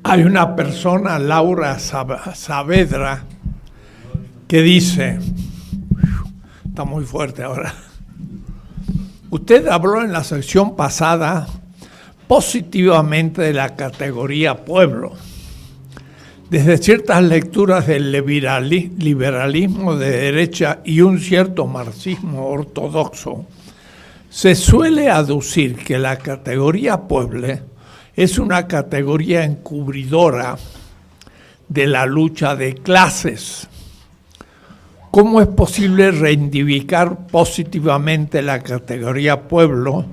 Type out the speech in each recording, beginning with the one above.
Hay una persona, Laura Saavedra, que dice, está muy fuerte ahora, usted habló en la sección pasada positivamente de la categoría pueblo. Desde ciertas lecturas del liberalismo de derecha y un cierto marxismo ortodoxo, se suele aducir que la categoría pueblo es una categoría encubridora de la lucha de clases. ¿Cómo es posible reivindicar positivamente la categoría pueblo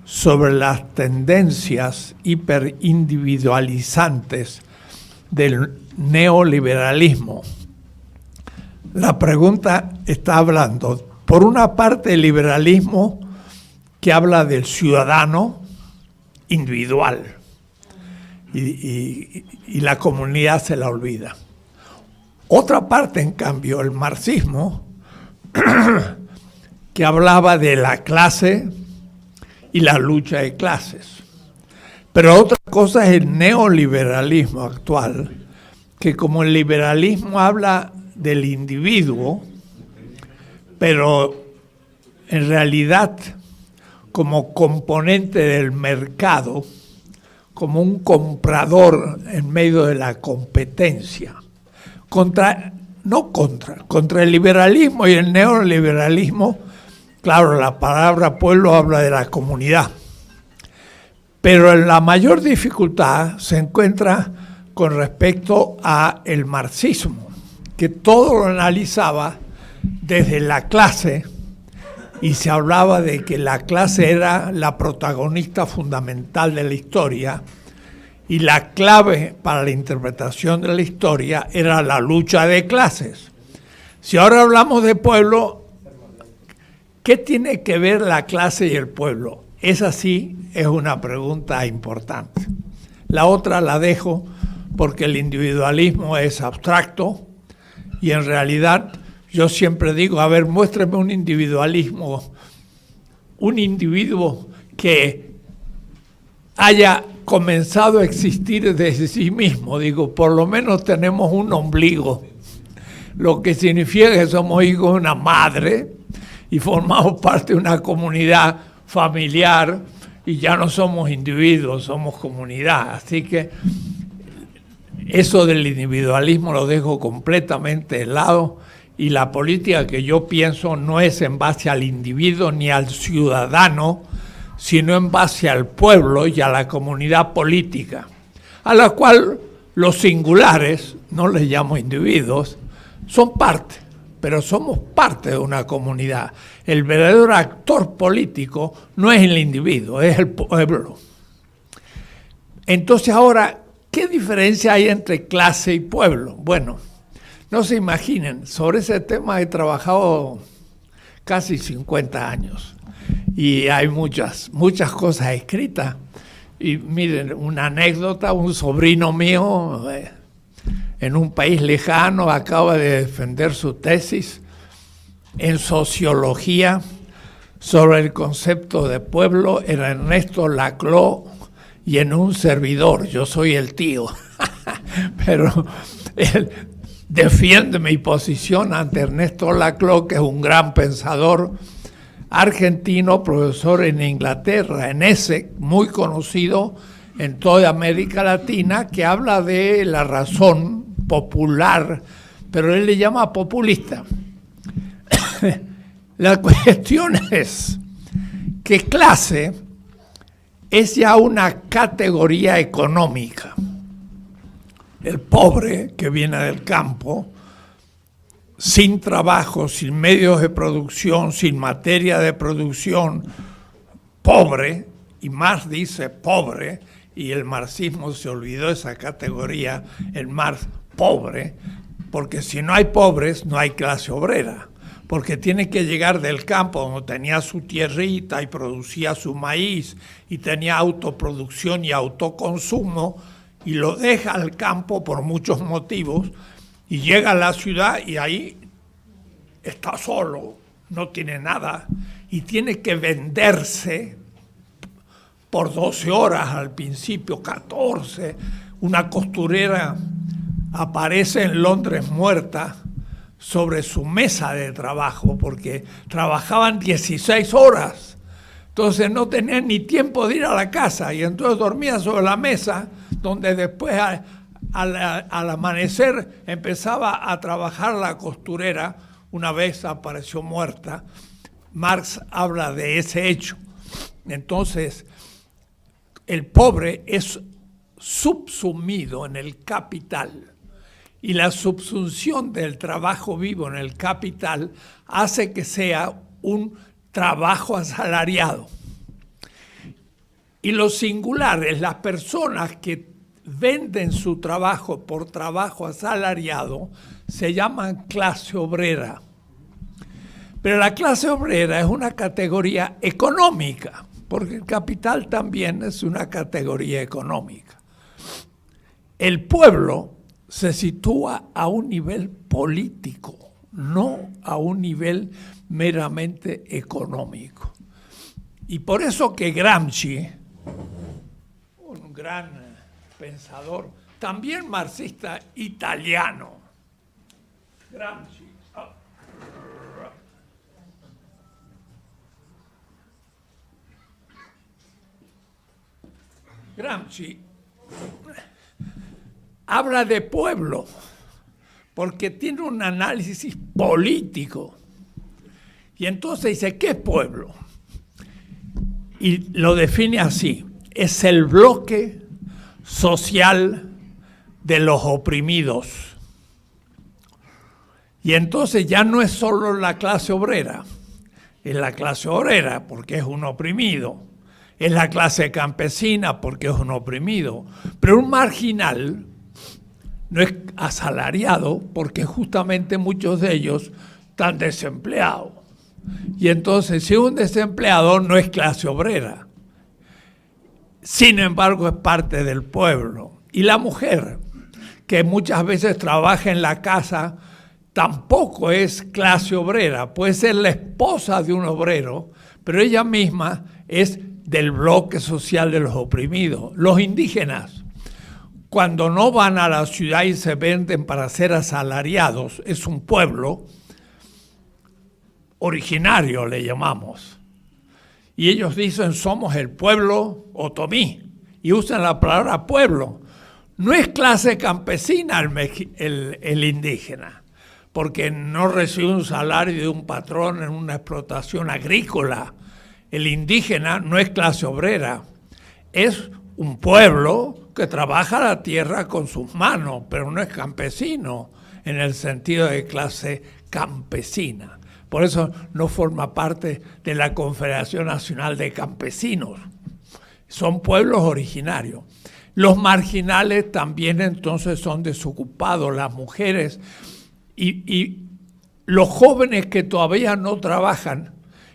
sobre las tendencias hiperindividualizantes del neoliberalismo? La pregunta está hablando, por una parte, el liberalismo que habla del ciudadano individual y la comunidad se la olvida. Otra parte, en cambio, el marxismo, que hablaba de la clase y la lucha de clases. Pero otra cosa es el neoliberalismo actual, que como el liberalismo habla del individuo, pero en realidad como componente del mercado, como un comprador en medio de la competencia, contra el liberalismo y el neoliberalismo. Claro, la palabra pueblo habla de la comunidad, pero la mayor dificultad se encuentra con respecto a el marxismo, que todo lo analizaba desde la clase y se hablaba de que la clase era la protagonista fundamental de la historia y la clave para la interpretación de la historia era la lucha de clases. Si ahora hablamos de pueblo, ¿qué tiene que ver la clase y el pueblo? Esa sí es una pregunta importante. La otra la dejo porque el individualismo es abstracto y en realidad yo siempre digo, a ver, muéstrame un individualismo, un individuo que haya comenzado a existir desde sí mismo. Digo, por lo menos tenemos un ombligo, lo que significa que somos hijos de una madre y formamos parte de una comunidad familiar y ya no somos individuos, somos comunidad. Así que eso del individualismo lo dejo completamente de lado y la política que yo pienso no es en base al individuo ni al ciudadano, sino en base al pueblo y a la comunidad política, a la cual los singulares, no les llamo individuos, son parte, pero somos parte de una comunidad. El verdadero actor político no es el individuo, es el pueblo. Entonces ahora, ¿qué diferencia hay entre clase y pueblo? Bueno, no se imaginen, sobre ese tema he trabajado casi 50 años y hay muchas cosas escritas. Y miren, una anécdota, un sobrino mío en un país lejano acaba de defender su tesis en sociología sobre el concepto de pueblo en Ernesto Laclau y en un servidor. Yo soy el tío, pero él defiende mi posición ante Ernesto Laclau, que es un gran pensador argentino, profesor en Inglaterra, en ESSEC, muy conocido en toda América Latina, que habla de la razón popular, pero él le llama populista. La cuestión es que clase es ya una categoría económica. El pobre que viene del campo, sin trabajo, sin medios de producción, sin materia de producción, pobre, y Marx dice pobre, y el marxismo se olvidó de esa categoría, el Marx pobre, porque si no hay pobres, no hay clase obrera, porque tiene que llegar del campo donde tenía su tierrita y producía su maíz y tenía autoproducción y autoconsumo, y lo deja al campo por muchos motivos, y llega a la ciudad y ahí está solo, no tiene nada, y tiene que venderse por 12 horas al principio, 14, una costurera aparece en Londres muerta sobre su mesa de trabajo, porque trabajaban 16 horas. Entonces no tenían ni tiempo de ir a la casa y entonces dormía sobre la mesa, donde después al amanecer empezaba a trabajar la costurera. Una vez apareció muerta. Marx habla de ese hecho. Entonces, el pobre es subsumido en el capital y la subsunción del trabajo vivo en el capital hace que sea un trabajo asalariado. Y lo singular es las personas que venden su trabajo por trabajo asalariado se llaman clase obrera. Pero la clase obrera es una categoría económica, porque el capital también es una categoría económica. El pueblo se sitúa a un nivel político, no a un nivel meramente económico. Y por eso que Gramsci, un gran pensador, también marxista italiano, Gramsci habla de pueblo porque tiene un análisis político. Y entonces dice, ¿qué es pueblo? Y lo define así: es el bloque social de los oprimidos. Y entonces ya no es solo la clase obrera, es la clase obrera porque es un oprimido, es la clase campesina porque es un oprimido, pero un marginal no es asalariado porque justamente muchos de ellos están desempleados. Y entonces, si un desempleado no es clase obrera, sin embargo es parte del pueblo. Y la mujer, que muchas veces trabaja en la casa, tampoco es clase obrera. Puede ser la esposa de un obrero, pero ella misma es del bloque social de los oprimidos. Los indígenas, cuando no van a la ciudad y se venden para ser asalariados, es un pueblo originario, le llamamos. Y ellos dicen, somos el pueblo otomí, y usan la palabra pueblo. No es clase campesina el indígena, porque no recibe un salario de un patrón en una explotación agrícola. El indígena no es clase obrera, es un pueblo que trabaja la tierra con sus manos, pero no es campesino en el sentido de clase campesina. Por eso no forma parte de la Confederación Nacional de Campesinos. Son pueblos originarios. Los marginales también entonces son desocupados, las mujeres y los jóvenes que todavía no trabajan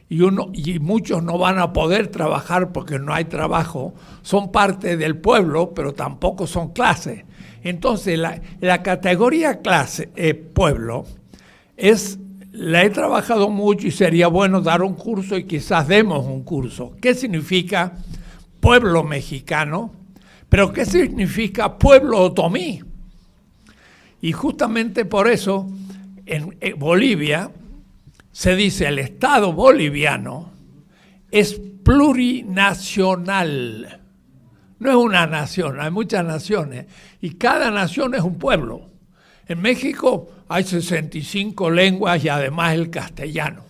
y muchos no van a poder trabajar porque no hay trabajo, son parte del pueblo, pero tampoco son clase. Entonces la categoría clase, pueblo, la he trabajado mucho y sería bueno dar un curso y quizás demos un curso. ¿Qué significa pueblo mexicano? Pero ¿qué significa pueblo otomí? Y justamente por eso en Bolivia se dice el Estado boliviano es plurinacional. No es una nación, hay muchas naciones y cada nación es un pueblo. En México hay 65 lenguas y además el castellano.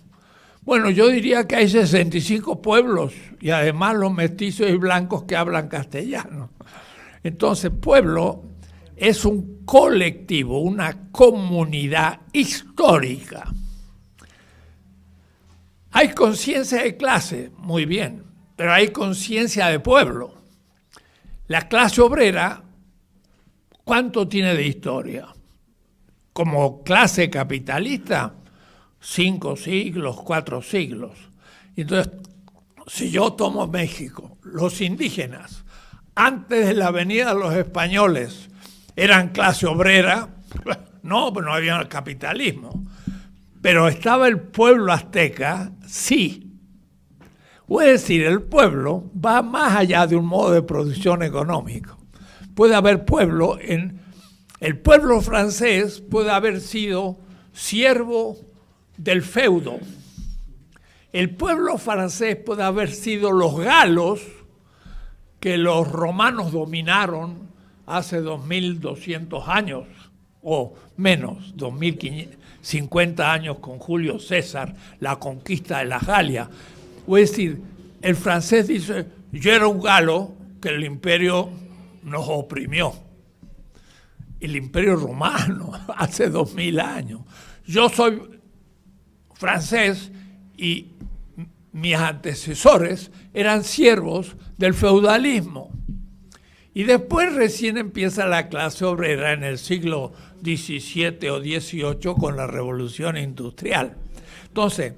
Bueno, yo diría que hay 65 pueblos y además los mestizos y blancos que hablan castellano. Entonces, pueblo es un colectivo, una comunidad histórica. Hay conciencia de clase, muy bien, pero hay conciencia de pueblo. La clase obrera, ¿cuánto tiene de historia? Como clase capitalista, 5 siglos, 4 siglos. Entonces, si yo tomo México, los indígenas, antes de la venida de los españoles, eran clase obrera, no había capitalismo. Pero estaba el pueblo azteca, sí. Es decir, el pueblo va más allá de un modo de producción económico. puede haber pueblo. El pueblo francés puede haber sido siervo del feudo. El pueblo francés puede haber sido los galos que los romanos dominaron hace 2.200 años o menos, 2.050 años con Julio César, la conquista de la Galia. Es decir, el francés dice, yo era un galo que el imperio nos oprimió. El imperio romano hace 2.000 años. Yo soy francés y mis antecesores eran siervos del feudalismo. Y después recién empieza la clase obrera en el siglo XVII o XVIII con la Revolución Industrial. Entonces,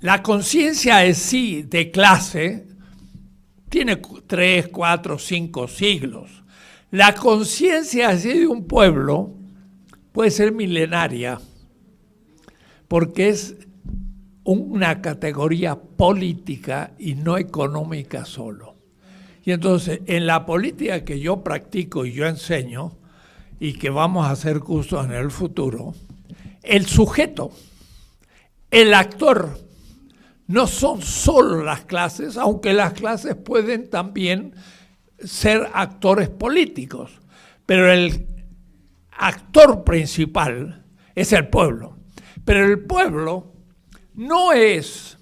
la conciencia en sí de clase tiene 3, 4, 5 siglos. La conciencia así de un pueblo puede ser milenaria porque es una categoría política y no económica solo. Y entonces, en la política que yo practico y yo enseño, y que vamos a hacer cursos en el futuro, el sujeto, el actor, no son solo las clases, aunque las clases pueden también ser actores políticos, pero el actor principal es el pueblo. Pero el pueblo no es,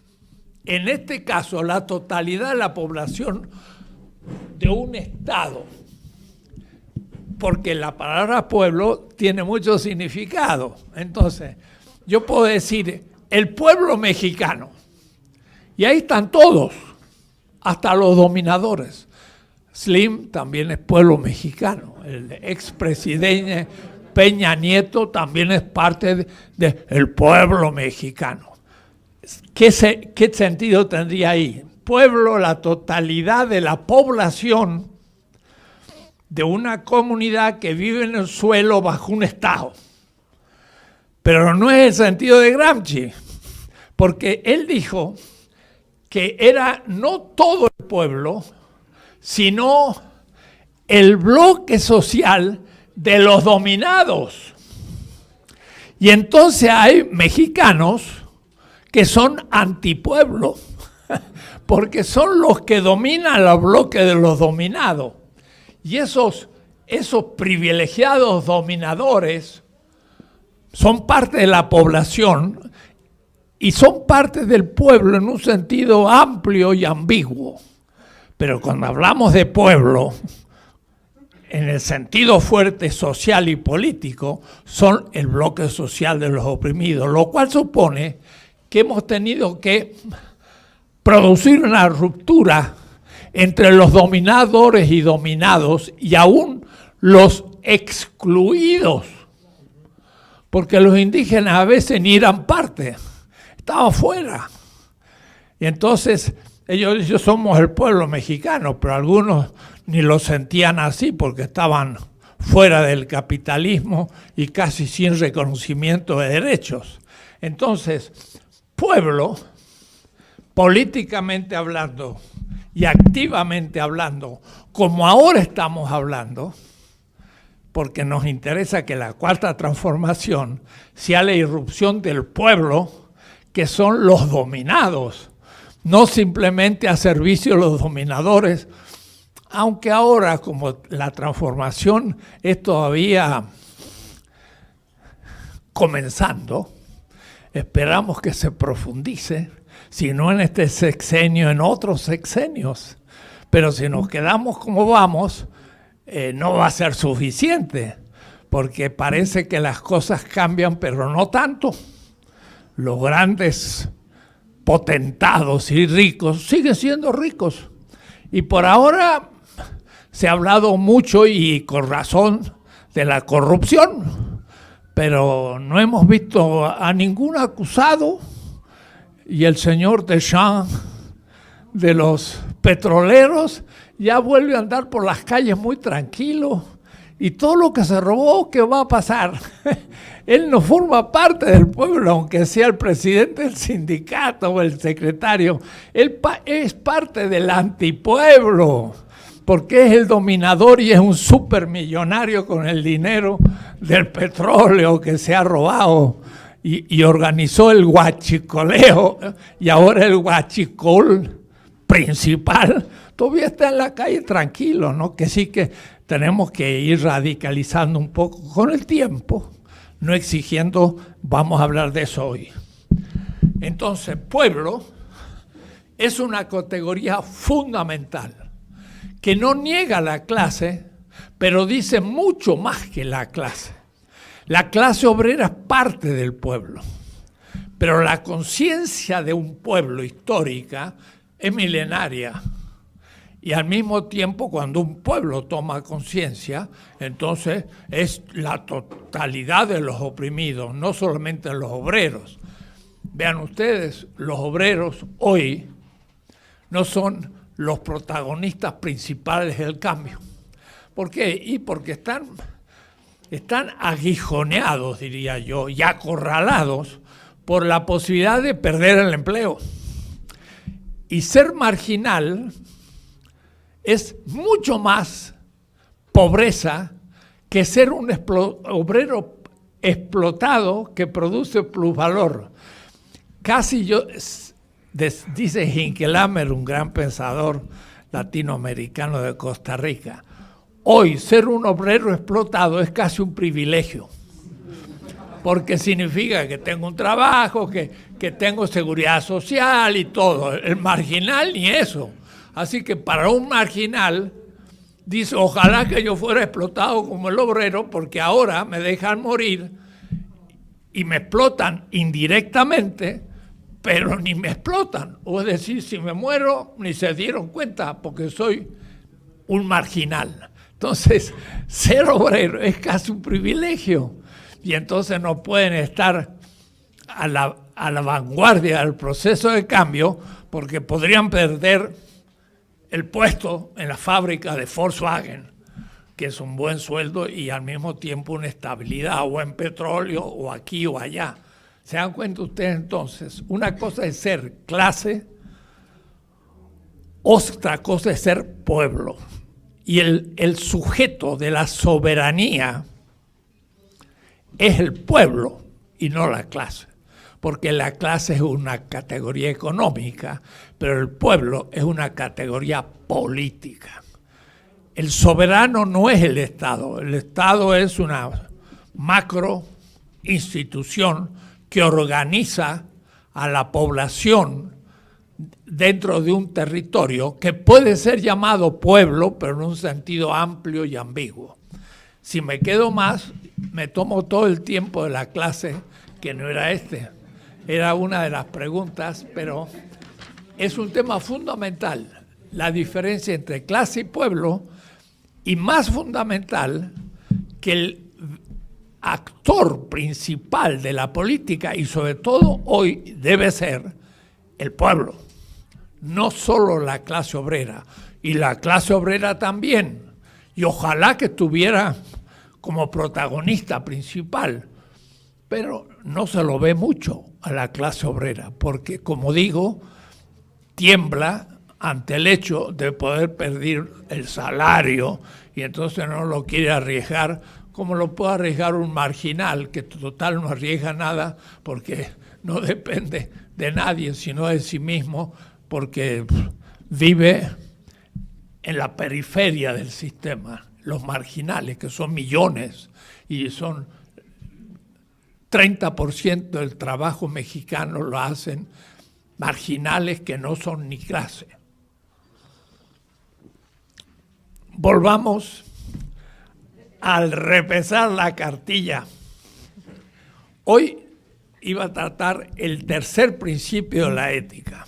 en este caso, la totalidad de la población de un estado, porque la palabra pueblo tiene mucho significado. Entonces, yo puedo decir el pueblo mexicano, y ahí están todos, hasta los dominadores. Slim también es pueblo mexicano, el expresidente Peña Nieto también es parte del pueblo mexicano. ¿Qué sentido tendría ahí? Pueblo, la totalidad de la población de una comunidad que vive en el suelo bajo un estado. Pero no es el sentido de Gramsci, porque él dijo que era no todo el pueblo, sino el bloque social de los dominados. Y entonces hay mexicanos que son antipueblo, porque son los que dominan el bloque de los dominados. Y esos privilegiados dominadores son parte de la población y son parte del pueblo en un sentido amplio y ambiguo. Pero cuando hablamos de pueblo, en el sentido fuerte social y político, son el bloque social de los oprimidos, lo cual supone que hemos tenido que producir una ruptura entre los dominadores y dominados y aún los excluidos, porque los indígenas a veces ni eran parte, estaban fuera. Y entonces ellos dicen, somos el pueblo mexicano, pero algunos ni lo sentían así porque estaban fuera del capitalismo y casi sin reconocimiento de derechos. Entonces, pueblo, políticamente hablando y activamente hablando, como ahora estamos hablando, porque nos interesa que la cuarta transformación sea la irrupción del pueblo, que son los dominados, no simplemente a servicio de los dominadores, aunque ahora, como la transformación es todavía comenzando, esperamos que se profundice, si no en este sexenio, en otros sexenios. Pero si nos quedamos como vamos, no va a ser suficiente, porque parece que las cosas cambian, pero no tanto. Los grandes potentados y ricos siguen siendo ricos. Y por ahora se ha hablado mucho y con razón de la corrupción, pero no hemos visto a ningún acusado. Y el señor Deschamps de los petroleros ya vuelve a andar por las calles muy tranquilo. Y todo lo que se robó, ¿qué va a pasar? Él no forma parte del pueblo, aunque sea el presidente del sindicato o el secretario. Él es parte del antipueblo. porque es el dominador y es un supermillonario con el dinero del petróleo que se ha robado y organizó el huachicoleo, y ahora el huachicol principal todavía está en la calle tranquilo, ¿no? Que sí que tenemos que ir radicalizando un poco con el tiempo, no exigiendo, vamos a hablar de eso hoy. Entonces, pueblo es una categoría fundamental que no niega la clase, pero dice mucho más que la clase. La clase obrera es parte del pueblo, pero la conciencia de un pueblo histórica es milenaria. Y al mismo tiempo, cuando un pueblo toma conciencia, entonces es la totalidad de los oprimidos, no solamente los obreros. Vean ustedes, los obreros hoy no son los protagonistas principales del cambio. ¿Por qué? Y porque están aguijoneados, diría yo, y acorralados por la posibilidad de perder el empleo. Y ser marginal es mucho más pobreza que ser un obrero explotado que produce plusvalor. Casi dice Hinckelhammer, un gran pensador latinoamericano de Costa Rica, hoy ser un obrero explotado es casi un privilegio, porque significa que tengo un trabajo, que tengo seguridad social y todo. El marginal ni eso. Así que para un marginal, dice, ojalá que yo fuera explotado como el obrero, porque ahora me dejan morir y me explotan indirectamente, pero ni me explotan. O es decir, si me muero, ni se dieron cuenta, porque soy un marginal. Entonces, ser obrero es casi un privilegio. Y entonces no pueden estar a la vanguardia del proceso de cambio, porque podrían perder el puesto en la fábrica de Volkswagen, que es un buen sueldo y al mismo tiempo una estabilidad, o en petróleo, o aquí o allá. ¿Se dan cuenta ustedes entonces? Una cosa es ser clase, otra cosa es ser pueblo. Y el sujeto de la soberanía es el pueblo y no la clase. Porque la clase es una categoría económica, pero el pueblo es una categoría política. El soberano no es el Estado es una macro institución que organiza a la población dentro de un territorio que puede ser llamado pueblo, pero en un sentido amplio y ambiguo. Si me quedo más, me tomo todo el tiempo de la clase, que no era era una de las preguntas, pero es un tema fundamental, la diferencia entre clase y pueblo, y más fundamental que el actor principal de la política, y sobre todo hoy, debe ser el pueblo, no solo la clase obrera, y la clase obrera también, y ojalá que estuviera como protagonista principal, pero no se lo ve mucho a la clase obrera, porque, como digo, tiembla ante el hecho de poder perder el salario y entonces no lo quiere arriesgar como lo puede arriesgar un marginal, que total no arriesga nada porque no depende de nadie, sino de sí mismo, porque vive en la periferia del sistema. Los marginales, que son millones y son 30% del trabajo mexicano lo hacen marginales que no son ni clase. Volvamos al repesar la cartilla. Hoy iba a tratar el tercer principio de la ética.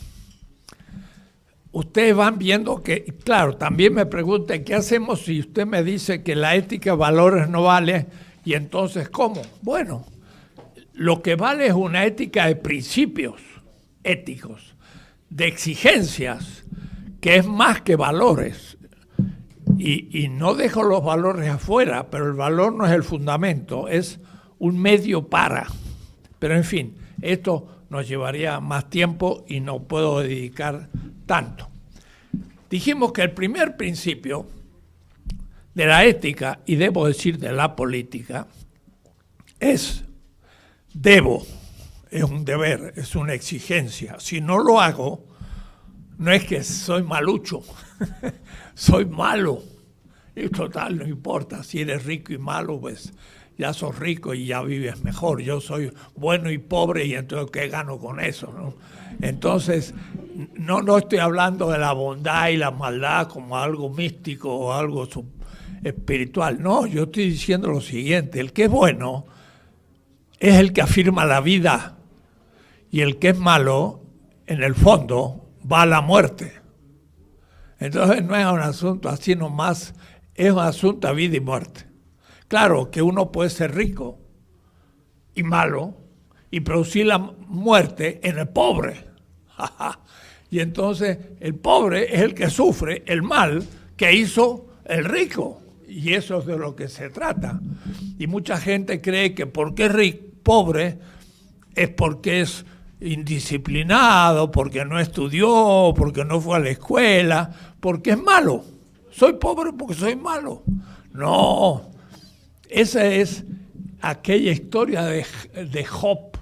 Ustedes van viendo que, claro, también me preguntan, ¿qué hacemos si usted me dice que la ética de valores no vale? Y entonces, ¿cómo? Bueno, lo que vale es una ética de principios éticos, de exigencias, que es más que valores. Y no dejo los valores afuera, pero el valor no es el fundamento, es un medio para. Pero en fin, esto nos llevaría más tiempo y no puedo dedicar tanto. Dijimos que el primer principio de la ética, y debo decir de la política, es debo, es un deber, es una exigencia. Si no lo hago, no es que soy malucho, soy malo. Y total, no importa, si eres rico y malo, pues ya sos rico y ya vives mejor. Yo soy bueno y pobre y entonces ¿qué gano con eso, no? Entonces, no estoy hablando de la bondad y la maldad como algo místico o algo espiritual. No, yo estoy diciendo lo siguiente, el que es bueno es el que afirma la vida y el que es malo, en el fondo, va a la muerte. Entonces no es un asunto así nomás, es un asunto de vida y muerte. Claro que uno puede ser rico y malo y producir la muerte en el pobre. Y entonces el pobre es el que sufre el mal que hizo el rico. Y eso es de lo que se trata. Y mucha gente cree que porque es pobre es porque es indisciplinado, porque no estudió, porque no fue a la escuela, porque es malo. Soy pobre porque soy malo. No, esa es aquella historia de Job.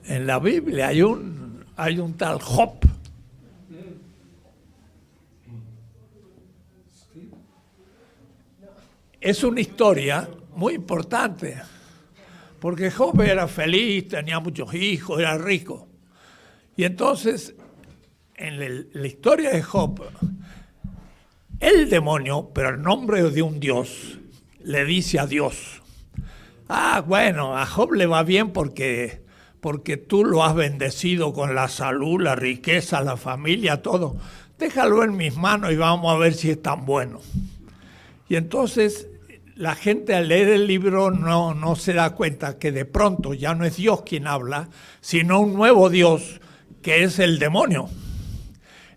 En la Biblia hay un tal Job. Es una historia muy importante, porque Job era feliz, tenía muchos hijos, era rico. Y entonces, en la historia de Job, el demonio, pero en nombre de un Dios, le dice a Dios, bueno, a Job le va bien porque tú lo has bendecido con la salud, la riqueza, la familia, todo. Déjalo en mis manos y vamos a ver si es tan bueno. Y entonces la gente al leer el libro no se da cuenta que de pronto ya no es Dios quien habla, sino un nuevo Dios que es el demonio.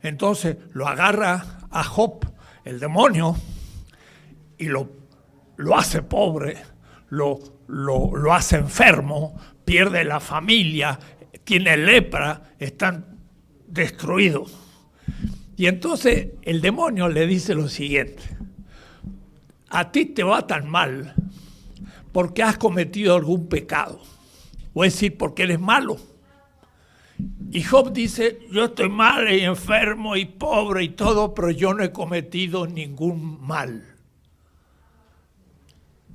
Entonces lo agarra a Job, el demonio, y lo hace pobre, lo hace enfermo, pierde la familia, tiene lepra, están destruidos. Y entonces el demonio le dice lo siguiente: a ti te va tan mal porque has cometido algún pecado, o es decir, porque eres malo. Y Job dice, yo estoy mal y enfermo y pobre y todo, pero yo no he cometido ningún mal.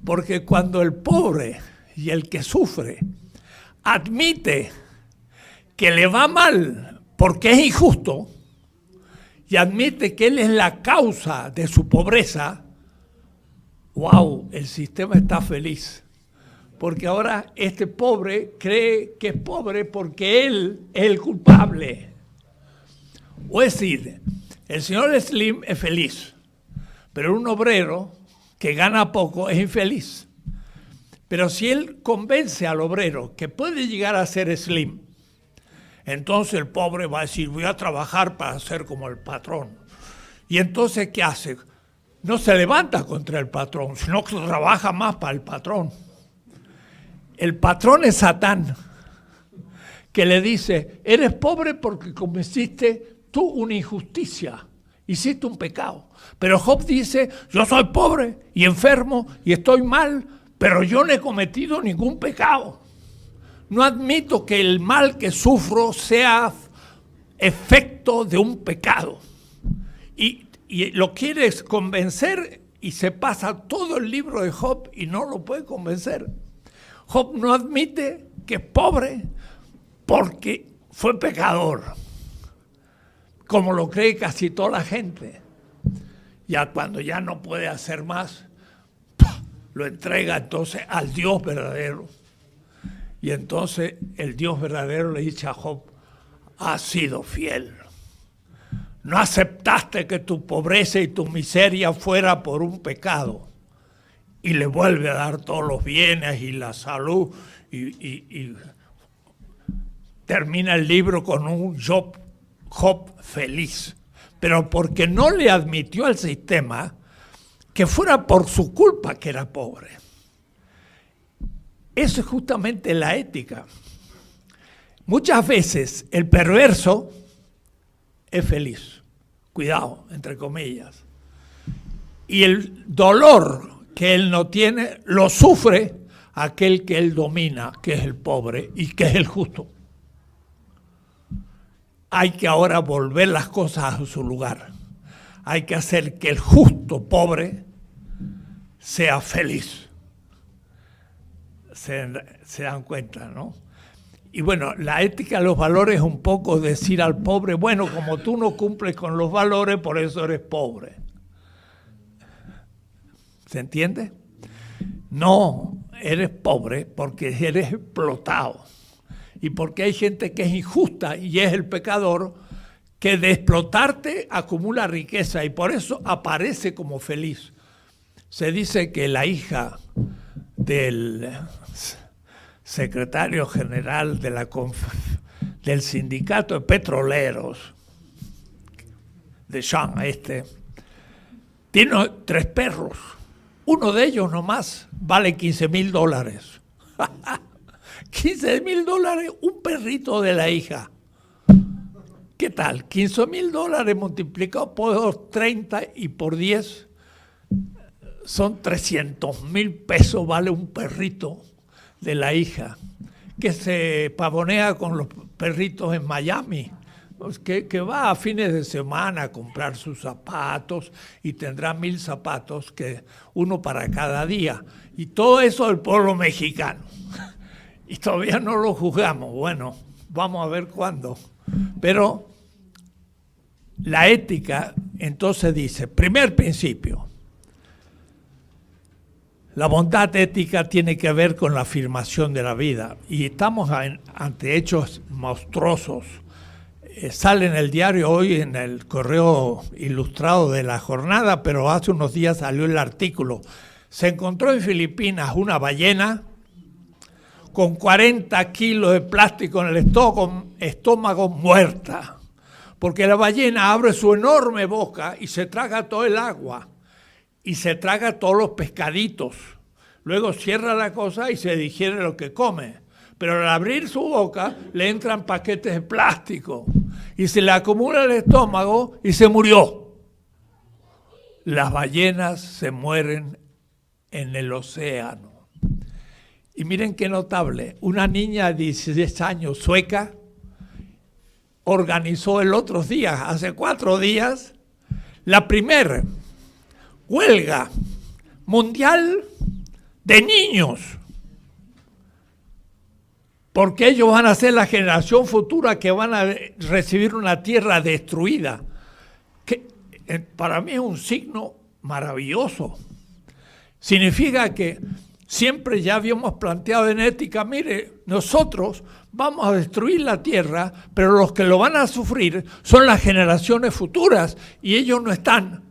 Porque cuando el pobre y el que sufre admite que le va mal porque es injusto y admite que él es la causa de su pobreza, ¡wow! El sistema está feliz. Porque ahora este pobre cree que es pobre porque él es el culpable. O es decir, el señor Slim es feliz, pero un obrero que gana poco es infeliz. Pero si él convence al obrero que puede llegar a ser Slim, entonces el pobre va a decir, voy a trabajar para ser como el patrón. Y entonces, ¿qué hace? No se levanta contra el patrón, sino que trabaja más para el patrón. El patrón es Satán, que le dice, eres pobre porque cometiste tú una injusticia, hiciste un pecado. Pero Job dice, yo soy pobre y enfermo y estoy mal, pero yo no he cometido ningún pecado. No admito que el mal que sufro sea efecto de un pecado. Y lo quieres convencer y se pasa todo el libro de Job y no lo puede convencer. Job no admite que es pobre porque fue pecador, como lo cree casi toda la gente. Ya cuando ya no puede hacer más, lo entrega entonces al Dios verdadero. Y entonces el Dios verdadero le dice a Job, has sido fiel. No aceptaste que tu pobreza y tu miseria fuera por un pecado. Y le vuelve a dar todos los bienes y la salud. Y termina el libro con un Job feliz. Pero porque no le admitió al sistema que fuera por su culpa que era pobre. Eso es justamente la ética. Muchas veces el perverso es feliz. Cuidado, entre comillas. Y el dolor que él no tiene, lo sufre aquel que él domina, que es el pobre y que es el justo. Hay que ahora volver las cosas a su lugar. Hay que hacer que el justo pobre sea feliz. Se dan cuenta, ¿no? Y bueno, la ética de los valores es un poco decir al pobre, bueno, como tú no cumples con los valores, por eso eres pobre. ¿Se entiende? No, eres pobre porque eres explotado. Y porque hay gente que es injusta y es el pecador que de explotarte acumula riqueza y por eso aparece como feliz. Se dice que la hija del secretario general de del sindicato de petroleros, de Sean, tiene 3 perros. Uno de ellos nomás vale $15,000. $15,000 un perrito de la hija. ¿Qué tal? $15,000 multiplicado por 30 y por 10 son 300,000 pesos vale un perrito de la hija que se pavonea con los perritos en Miami, que va a fines de semana a comprar sus zapatos y tendrá 1,000 zapatos, que uno para cada día. Y todo eso del pueblo mexicano. Y todavía no lo juzgamos. Bueno, vamos a ver cuándo. Pero la ética entonces dice, primer principio, la bondad ética tiene que ver con la afirmación de la vida. Y estamos ante hechos monstruosos. Sale en el diario hoy, en el correo ilustrado de la jornada, pero hace unos días salió el artículo. Se encontró en Filipinas una ballena con 40 kilos de plástico en el estómago muerta, porque la ballena abre su enorme boca y se traga todo el agua y se traga todos los pescaditos. Luego cierra la cosa y se digiere lo que come. Pero al abrir su boca le entran paquetes de plástico y se le acumula el estómago y se murió. Las ballenas se mueren en el océano. Y miren qué notable, una niña de 16 años sueca organizó el otro día, hace 4 días, la primera huelga mundial de niños. Porque ellos van a ser la generación futura que van a recibir una tierra destruida. Que para mí es un signo maravilloso. Significa que siempre ya habíamos planteado en ética, mire, nosotros vamos a destruir la tierra, pero los que lo van a sufrir son las generaciones futuras y ellos no están.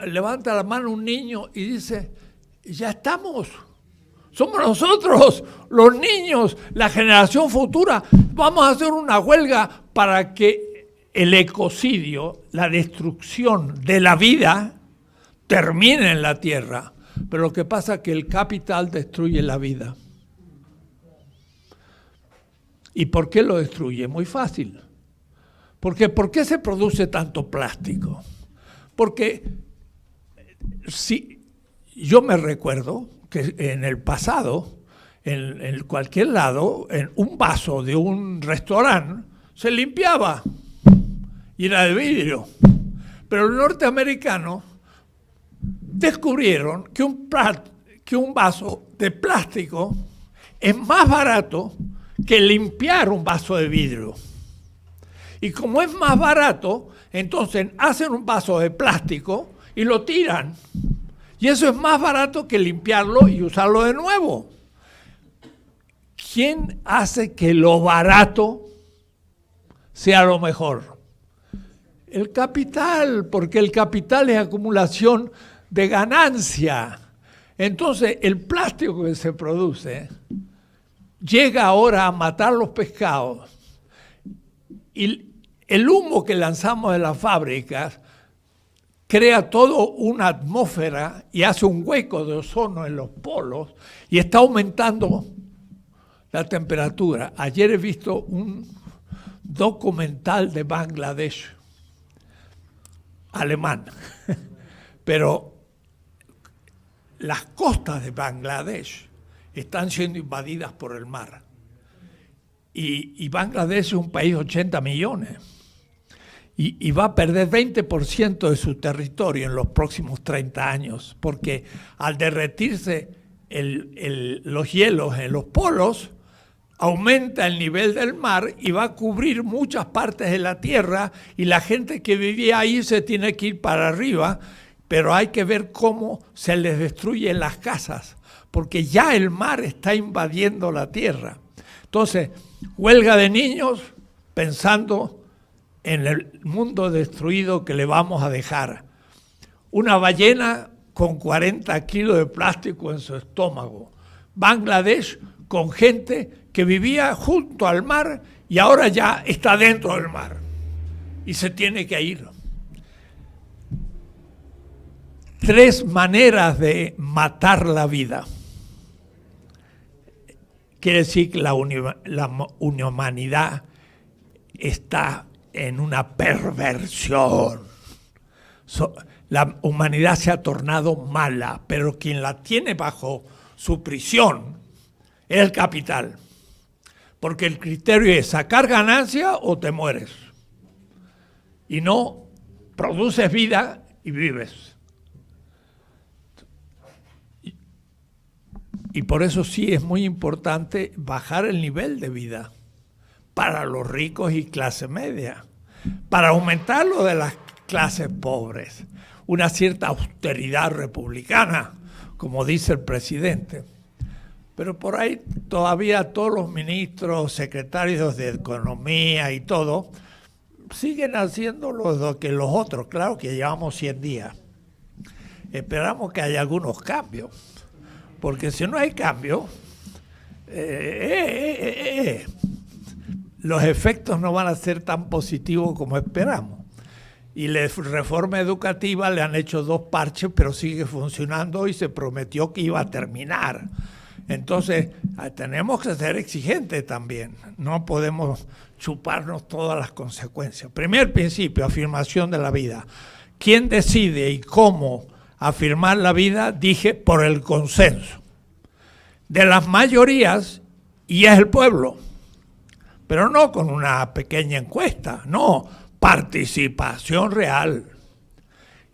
Levanta la mano un niño y dice, ya estamos. Somos nosotros, los niños, la generación futura. Vamos a hacer una huelga para que el ecocidio, la destrucción de la vida, termine en la tierra. Pero lo que pasa es que el capital destruye la vida. ¿Y por qué lo destruye? Muy fácil. Porque ¿por qué se produce tanto plástico? Porque si yo me recuerdo que en el pasado, en cualquier lado, en un vaso de un restaurante, se limpiaba y era de vidrio. Pero los norteamericanos descubrieron que un vaso de plástico es más barato que limpiar un vaso de vidrio. Y como es más barato, entonces hacen un vaso de plástico y lo tiran. Y eso es más barato que limpiarlo y usarlo de nuevo. ¿Quién hace que lo barato sea lo mejor? El capital, porque el capital es acumulación de ganancia. Entonces, el plástico que se produce llega ahora a matar los pescados. Y el humo que lanzamos de las fábricas crea toda una atmósfera y hace un hueco de ozono en los polos y está aumentando la temperatura. Ayer he visto un documental de Bangladesh, alemán, pero las costas de Bangladesh están siendo invadidas por el mar. Y Bangladesh es un país de 80 millones. Y va a perder 20% de su territorio en los próximos 30 años, porque al derretirse los hielos en los polos, aumenta el nivel del mar y va a cubrir muchas partes de la tierra, y la gente que vivía ahí se tiene que ir para arriba, pero hay que ver cómo se les destruyen las casas, porque ya el mar está invadiendo la tierra. Entonces, huelga de niños pensando en el mundo destruido que le vamos a dejar. Una ballena con 40 kilos de plástico en su estómago. Bangladesh con gente que vivía junto al mar y ahora ya está dentro del mar y se tiene que ir. 3 maneras de matar la vida. Quiere decir que la humanidad está en una perversión. La humanidad se ha tornado mala, pero quien la tiene bajo su prisión es el capital. Porque el criterio es sacar ganancia o te mueres. Y no produces vida y vives. Y por eso sí es muy importante bajar el nivel de vida para los ricos y clase media, para aumentar lo de las clases pobres, una cierta austeridad republicana, como dice el presidente. Pero por ahí todavía todos los ministros, secretarios de Economía y todo, siguen haciendo lo que los otros. Claro que llevamos 100 días. Esperamos que haya algunos cambios, porque si no hay cambio, los efectos no van a ser tan positivos como esperamos. Y la reforma educativa le han hecho 2 parches, pero sigue funcionando y se prometió que iba a terminar. Entonces, tenemos que ser exigentes también. No podemos chuparnos todas las consecuencias. Primer principio, afirmación de la vida. ¿Quién decide y cómo afirmar la vida? Dije, por el consenso de las mayorías, y es el pueblo. Pero no con una pequeña encuesta, no, participación real.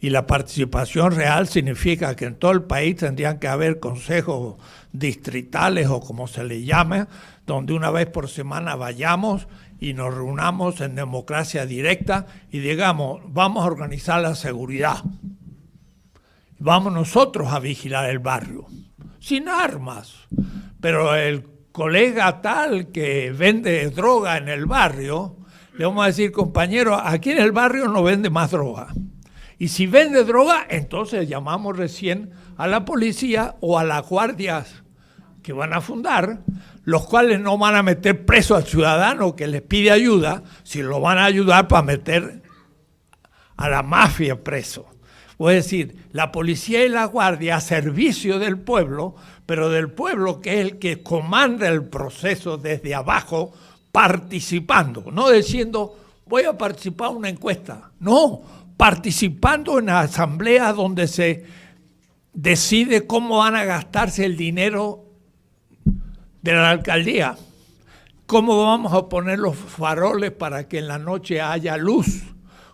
Y la participación real significa que en todo el país tendrían que haber consejos distritales o como se le llame, donde una vez por semana vayamos y nos reunamos en democracia directa y digamos, vamos a organizar la seguridad. Vamos nosotros a vigilar el barrio, sin armas. Pero el colega tal que vende droga en el barrio, le vamos a decir, compañero, aquí en el barrio no vende más droga. Y si vende droga, entonces llamamos recién a la policía o a las guardias que van a fundar, los cuales no van a meter preso al ciudadano que les pide ayuda, si lo van a ayudar para meter a la mafia preso. Es decir, la policía y la guardia a servicio del pueblo, pero del pueblo que es el que comanda el proceso desde abajo, participando, no diciendo voy a participar en una encuesta, no, participando en la asamblea donde se decide cómo van a gastarse el dinero de la alcaldía, cómo vamos a poner los faroles para que en la noche haya luz,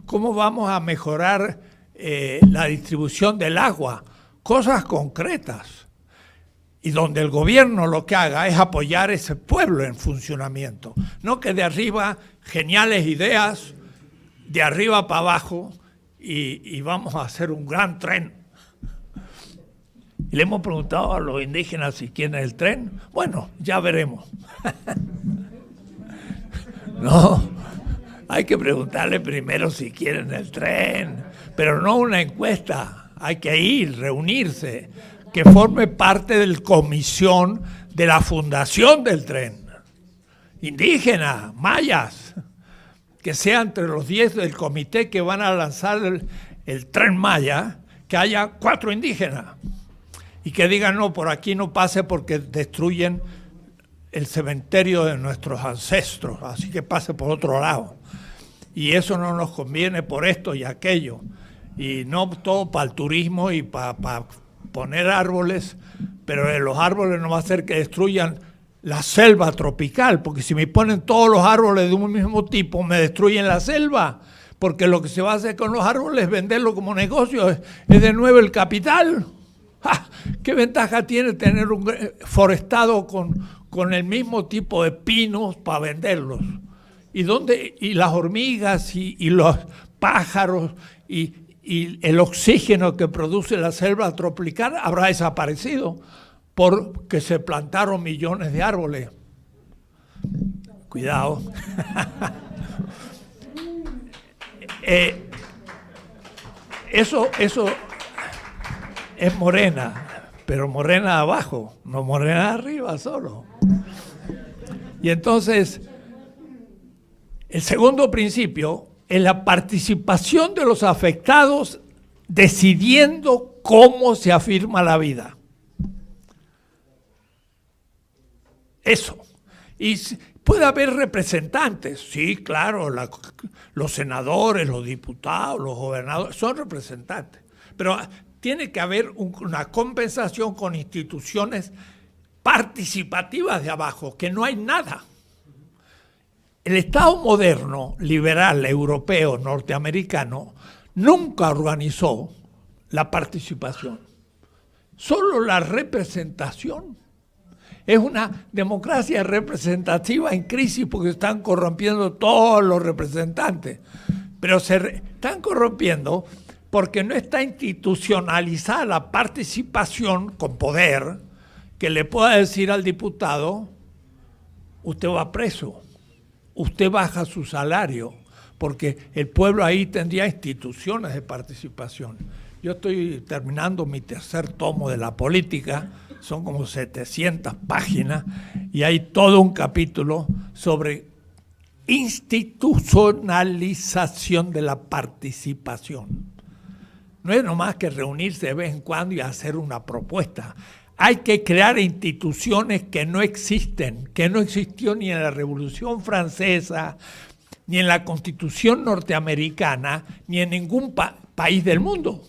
cómo vamos a mejorar la distribución del agua, cosas concretas. Y donde el gobierno lo que haga es apoyar ese pueblo en funcionamiento. No que de arriba, geniales ideas, de arriba para abajo, y vamos a hacer un gran tren. Y le hemos preguntado a los indígenas si quieren el tren. Bueno, ya veremos. No, hay que preguntarle primero si quieren el tren, pero no una encuesta. Hay que ir, reunirse, que forme parte de la comisión de la fundación del tren. Indígenas, mayas, que sea entre los 10 del comité que van a lanzar el tren Maya, que haya 4 indígenas. Y que digan, no, por aquí no pase porque destruyen el cementerio de nuestros ancestros, así que pase por otro lado. Y eso no nos conviene por esto y aquello. y no todo para el turismo y para poner árboles, pero los árboles no va a hacer que destruyan la selva tropical, porque si me ponen todos los árboles de un mismo tipo, me destruyen la selva, porque lo que se va a hacer con los árboles es venderlo como negocio, es de nuevo el capital. ¡Ja! ¿Qué ventaja tiene tener un forestado con el mismo tipo de pinos para venderlos? Y las hormigas y los pájaros y el oxígeno que produce la selva tropical habrá desaparecido porque se plantaron millones de árboles. Cuidado. Eso es morena, pero morena de abajo, no morena de arriba solo. Y entonces, el segundo principio es la participación de los afectados decidiendo cómo se afirma la vida. Eso. Y puede haber representantes, sí, claro, los senadores, los diputados, los gobernadores, son representantes. Pero tiene que haber una compensación con instituciones participativas de abajo, que no hay nada. El Estado moderno, liberal, europeo, norteamericano, nunca organizó la participación, solo la representación. Es una democracia representativa en crisis porque están corrompiendo todos los representantes, pero se están corrompiendo porque no está institucionalizada la participación con poder que le pueda decir al diputado, usted va preso, usted baja su salario, porque el pueblo ahí tendría instituciones de participación. Yo estoy terminando mi tercer tomo de la política, son como 700 páginas, y hay todo un capítulo sobre institucionalización de la participación. No es nomás que reunirse de vez en cuando y hacer una propuesta. Hay que crear instituciones que no existen, que no existió ni en la Revolución Francesa, ni en la Constitución norteamericana, ni en ningún país del mundo.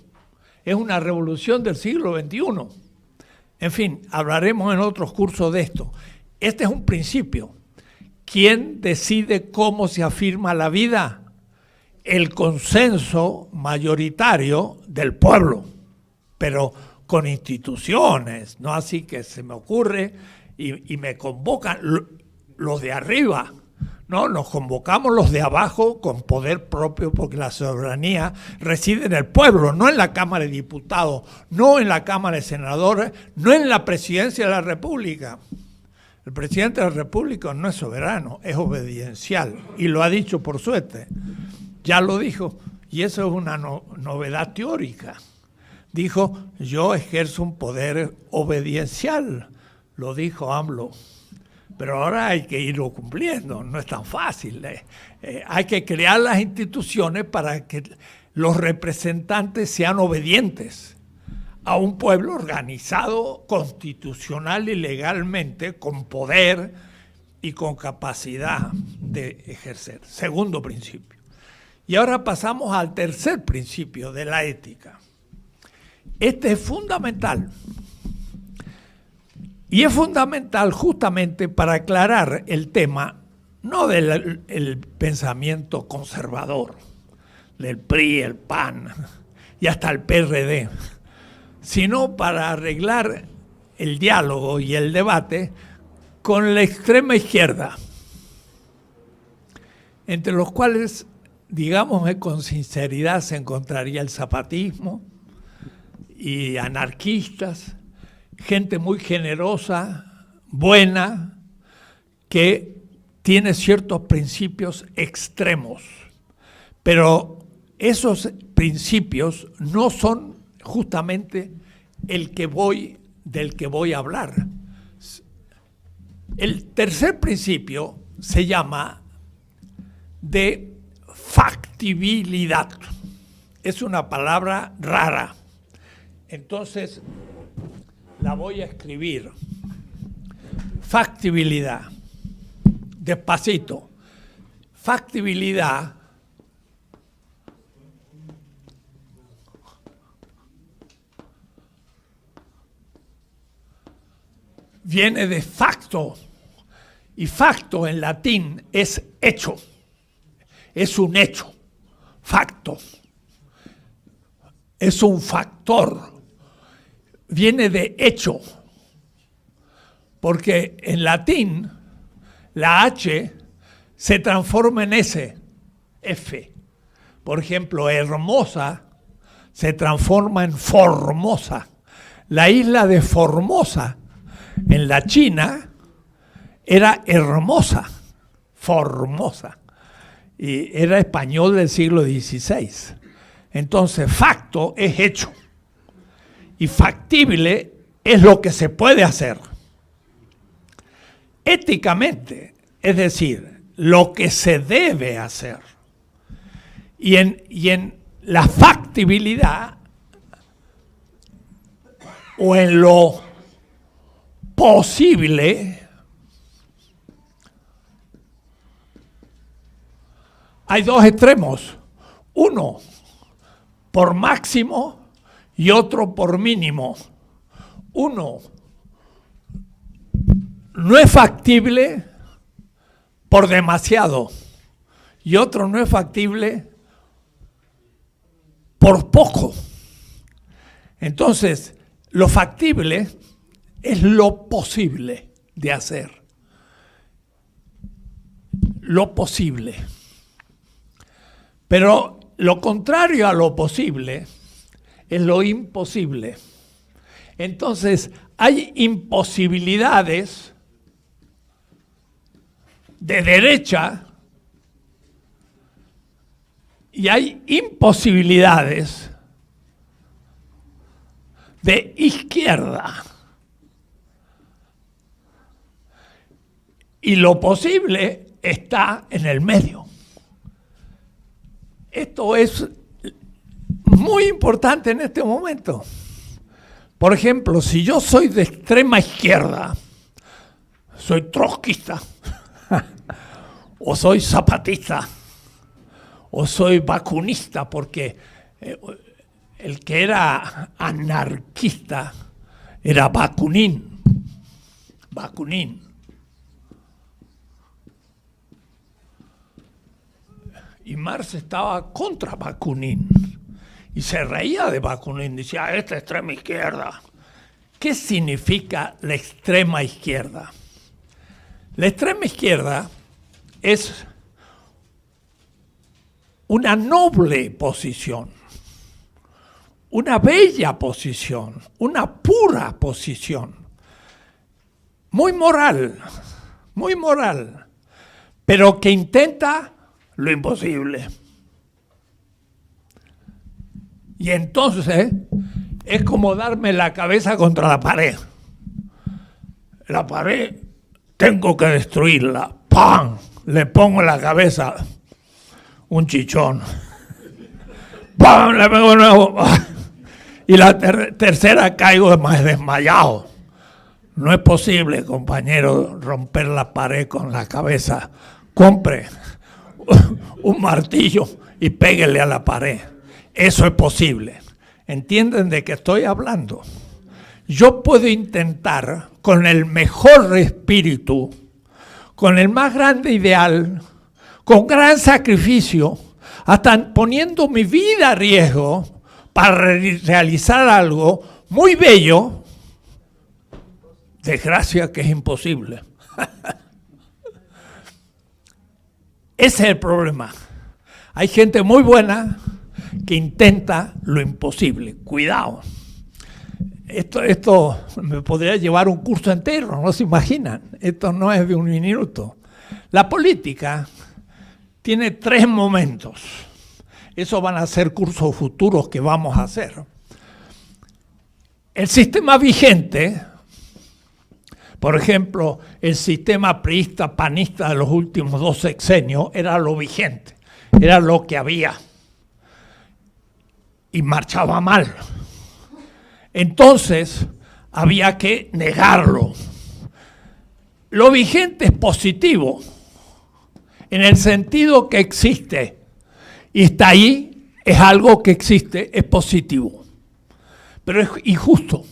Es una revolución del siglo XXI. En fin, hablaremos en otros cursos de esto. Este es un principio. ¿Quién decide cómo se afirma la vida? El consenso mayoritario del pueblo, pero con instituciones, no así que se me ocurre y me convocan los de arriba. No, nos convocamos los de abajo con poder propio porque la soberanía reside en el pueblo, no en la Cámara de Diputados, no en la Cámara de Senadores, no en la Presidencia de la República. El presidente de la República no es soberano, es obediencial y lo ha dicho por suerte. Ya lo dijo y eso es una novedad teórica. Dijo, yo ejerzo un poder obediencial, lo dijo AMLO. Pero ahora hay que irlo cumpliendo, no es tan fácil. Hay que crear las instituciones para que los representantes sean obedientes a un pueblo organizado constitucional y legalmente, con poder y con capacidad de ejercer. Segundo principio. Y ahora pasamos al tercer principio de la ética. Este es fundamental. Y es fundamental justamente para aclarar el tema, no del pensamiento conservador, del PRI, el PAN y hasta el PRD, sino para arreglar el diálogo y el debate con la extrema izquierda, entre los cuales, digamos con sinceridad, se encontraría el zapatismo y anarquistas, gente muy generosa, buena, que tiene ciertos principios extremos. Pero esos principios no son justamente del que voy a hablar. El tercer principio se llama de factibilidad. Es una palabra rara. Entonces, la voy a escribir. Factibilidad. Despacito. Factibilidad viene de facto, y facto en latín es hecho, es un hecho, facto, es un factor, viene de hecho, porque en latín la H se transforma en S, F. Por ejemplo, hermosa se transforma en Formosa. La isla de Formosa en la China era hermosa, Formosa, y era español del siglo XVI. Entonces, facto es hecho y factible es lo que se puede hacer. Éticamente, es decir, lo que se debe hacer. Y en la factibilidad o en lo posible hay dos extremos, uno por máximo y otro por mínimo. Uno no es factible por demasiado y otro no es factible por poco. Entonces, lo factible es lo posible de hacer. Lo posible. Pero lo contrario a lo posible es lo imposible. Entonces, hay imposibilidades de derecha y hay imposibilidades de izquierda. Y lo posible está en el medio. Esto es muy importante en este momento. Por ejemplo, si yo soy de extrema izquierda, soy trotskista, o soy zapatista, o soy vacunista, porque el que era anarquista era Bakunin. Bakunin. Y Marx estaba contra Bakunin. Y se reía de Bakunin. Decía, esta extrema izquierda. ¿Qué significa la extrema izquierda? La extrema izquierda es una noble posición, una bella posición, una pura posición, muy moral, pero que intenta lo imposible. Y entonces es como darme la cabeza contra la pared. La pared tengo que destruirla. ¡Pam! Le pongo en la cabeza un chichón. ¡Pam! Le pego de nuevo. Y la tercera caigo más desmayado. No es posible, compañero, romper la pared con la cabeza. Compre un martillo y péguele a la pared. Eso es posible. ¿Entienden de qué estoy hablando? Yo puedo intentar con el mejor espíritu, con el más grande ideal, con gran sacrificio, hasta poniendo mi vida a riesgo para realizar algo muy bello, desgracia que es imposible. Ese es el problema. Hay gente muy buena que intenta lo imposible. Cuidado. Esto me podría llevar un curso entero, no se imaginan. Esto no es de un minuto. La política tiene 3 momentos. Esos van a ser cursos futuros que vamos a hacer. El sistema vigente, por ejemplo, el sistema priista, panista de los últimos 2 sexenios, era lo vigente, era lo que había. Y marchaba mal. Entonces, había que negarlo. Lo vigente es positivo, en el sentido que existe, y está ahí, es algo que existe, es positivo. Pero es injusto.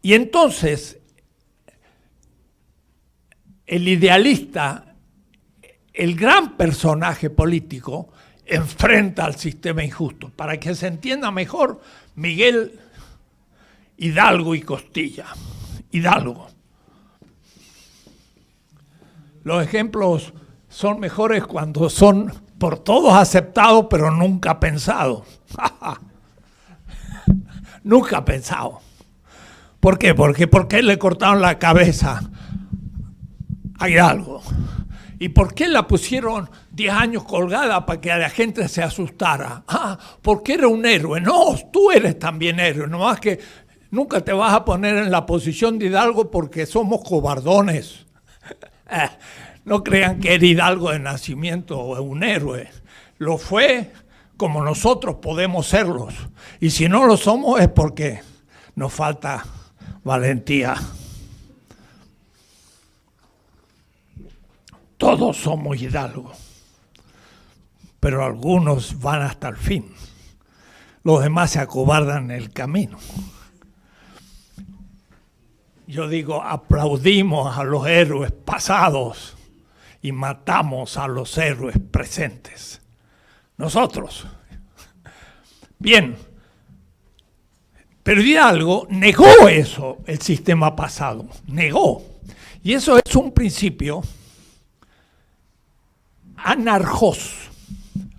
Y entonces, el idealista, el gran personaje político, enfrenta al sistema injusto. Para que se entienda mejor, Miguel Hidalgo y Costilla. Hidalgo. Los ejemplos son mejores cuando son por todos aceptados, pero nunca pensados. Nunca pensado. ¿Por qué? Porque ¿por qué le cortaron la cabeza a Hidalgo? ¿Y por qué la pusieron 10 años colgada para que la gente se asustara? Ah, porque era un héroe. No, tú eres también héroe, nomás que nunca te vas a poner en la posición de Hidalgo porque somos cobardones. No crean que era Hidalgo de nacimiento o un héroe. Lo fue como nosotros podemos serlos. Y si no lo somos es porque nos falta valentía. Todos somos Hidalgo, pero algunos van hasta el fin. Los demás se acobardan en el camino. Yo digo, aplaudimos a los héroes pasados y matamos a los héroes presentes. Nosotros. Bien, pero Hidalgo negó eso, el sistema pasado, negó. Y eso es un principio anarjos,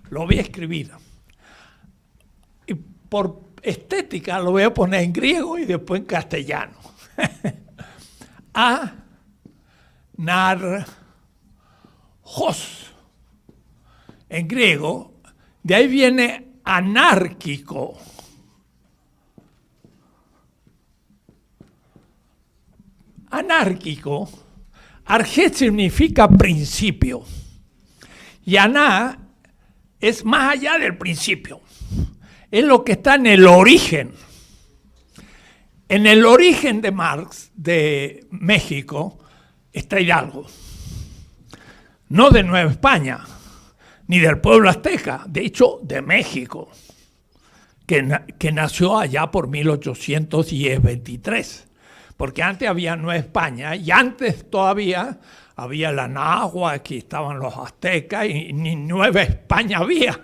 lo voy a escribir. Y por estética lo voy a poner en griego y después en castellano. Anarjos. En griego, de ahí viene anárquico. Anárquico, arge significa principio. Y aná es más allá del principio. Es lo que está en el origen. En el origen de Marx, de México, está Hidalgo. No de Nueva España, ni del pueblo azteca, de hecho, de México, que nació allá por 1823. Porque antes había Nueva España y antes todavía había la náhuatl, aquí estaban los aztecas y ni Nueva España había.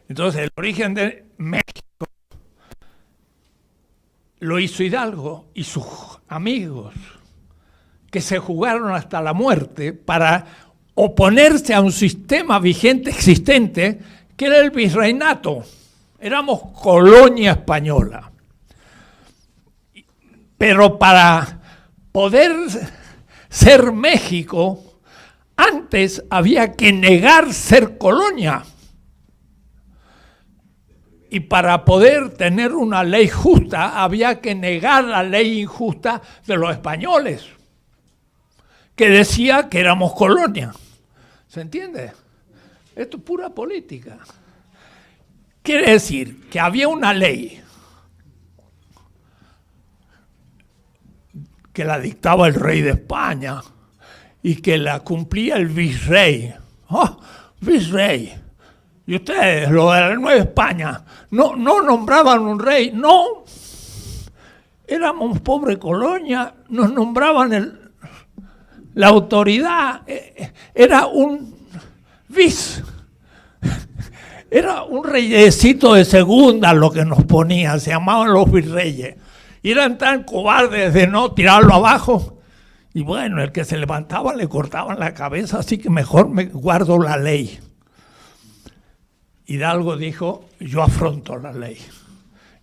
Entonces el origen de México lo hizo Hidalgo y sus amigos, que se jugaron hasta la muerte para oponerse a un sistema vigente, existente, que era el virreinato. Éramos colonia española. Pero para poder ser México, antes había que negar ser colonia. Y para poder tener una ley justa, había que negar la ley injusta de los españoles, que decía que éramos colonia. ¿Se entiende? Esto es pura política. Quiere decir que había una ley que la dictaba el rey de España y que la cumplía el virrey. ¡Oh, virrey! Y ustedes, lo de la Nueva España, no nombraban un rey, no. Éramos pobre colonia, nos nombraban la autoridad, era un era un reyecito de segunda lo que nos ponían, se llamaban los virreyes. Y eran tan cobardes de no tirarlo abajo. Y bueno, el que se levantaba le cortaban la cabeza, así que mejor me guardo la ley. Hidalgo dijo, yo afronto la ley.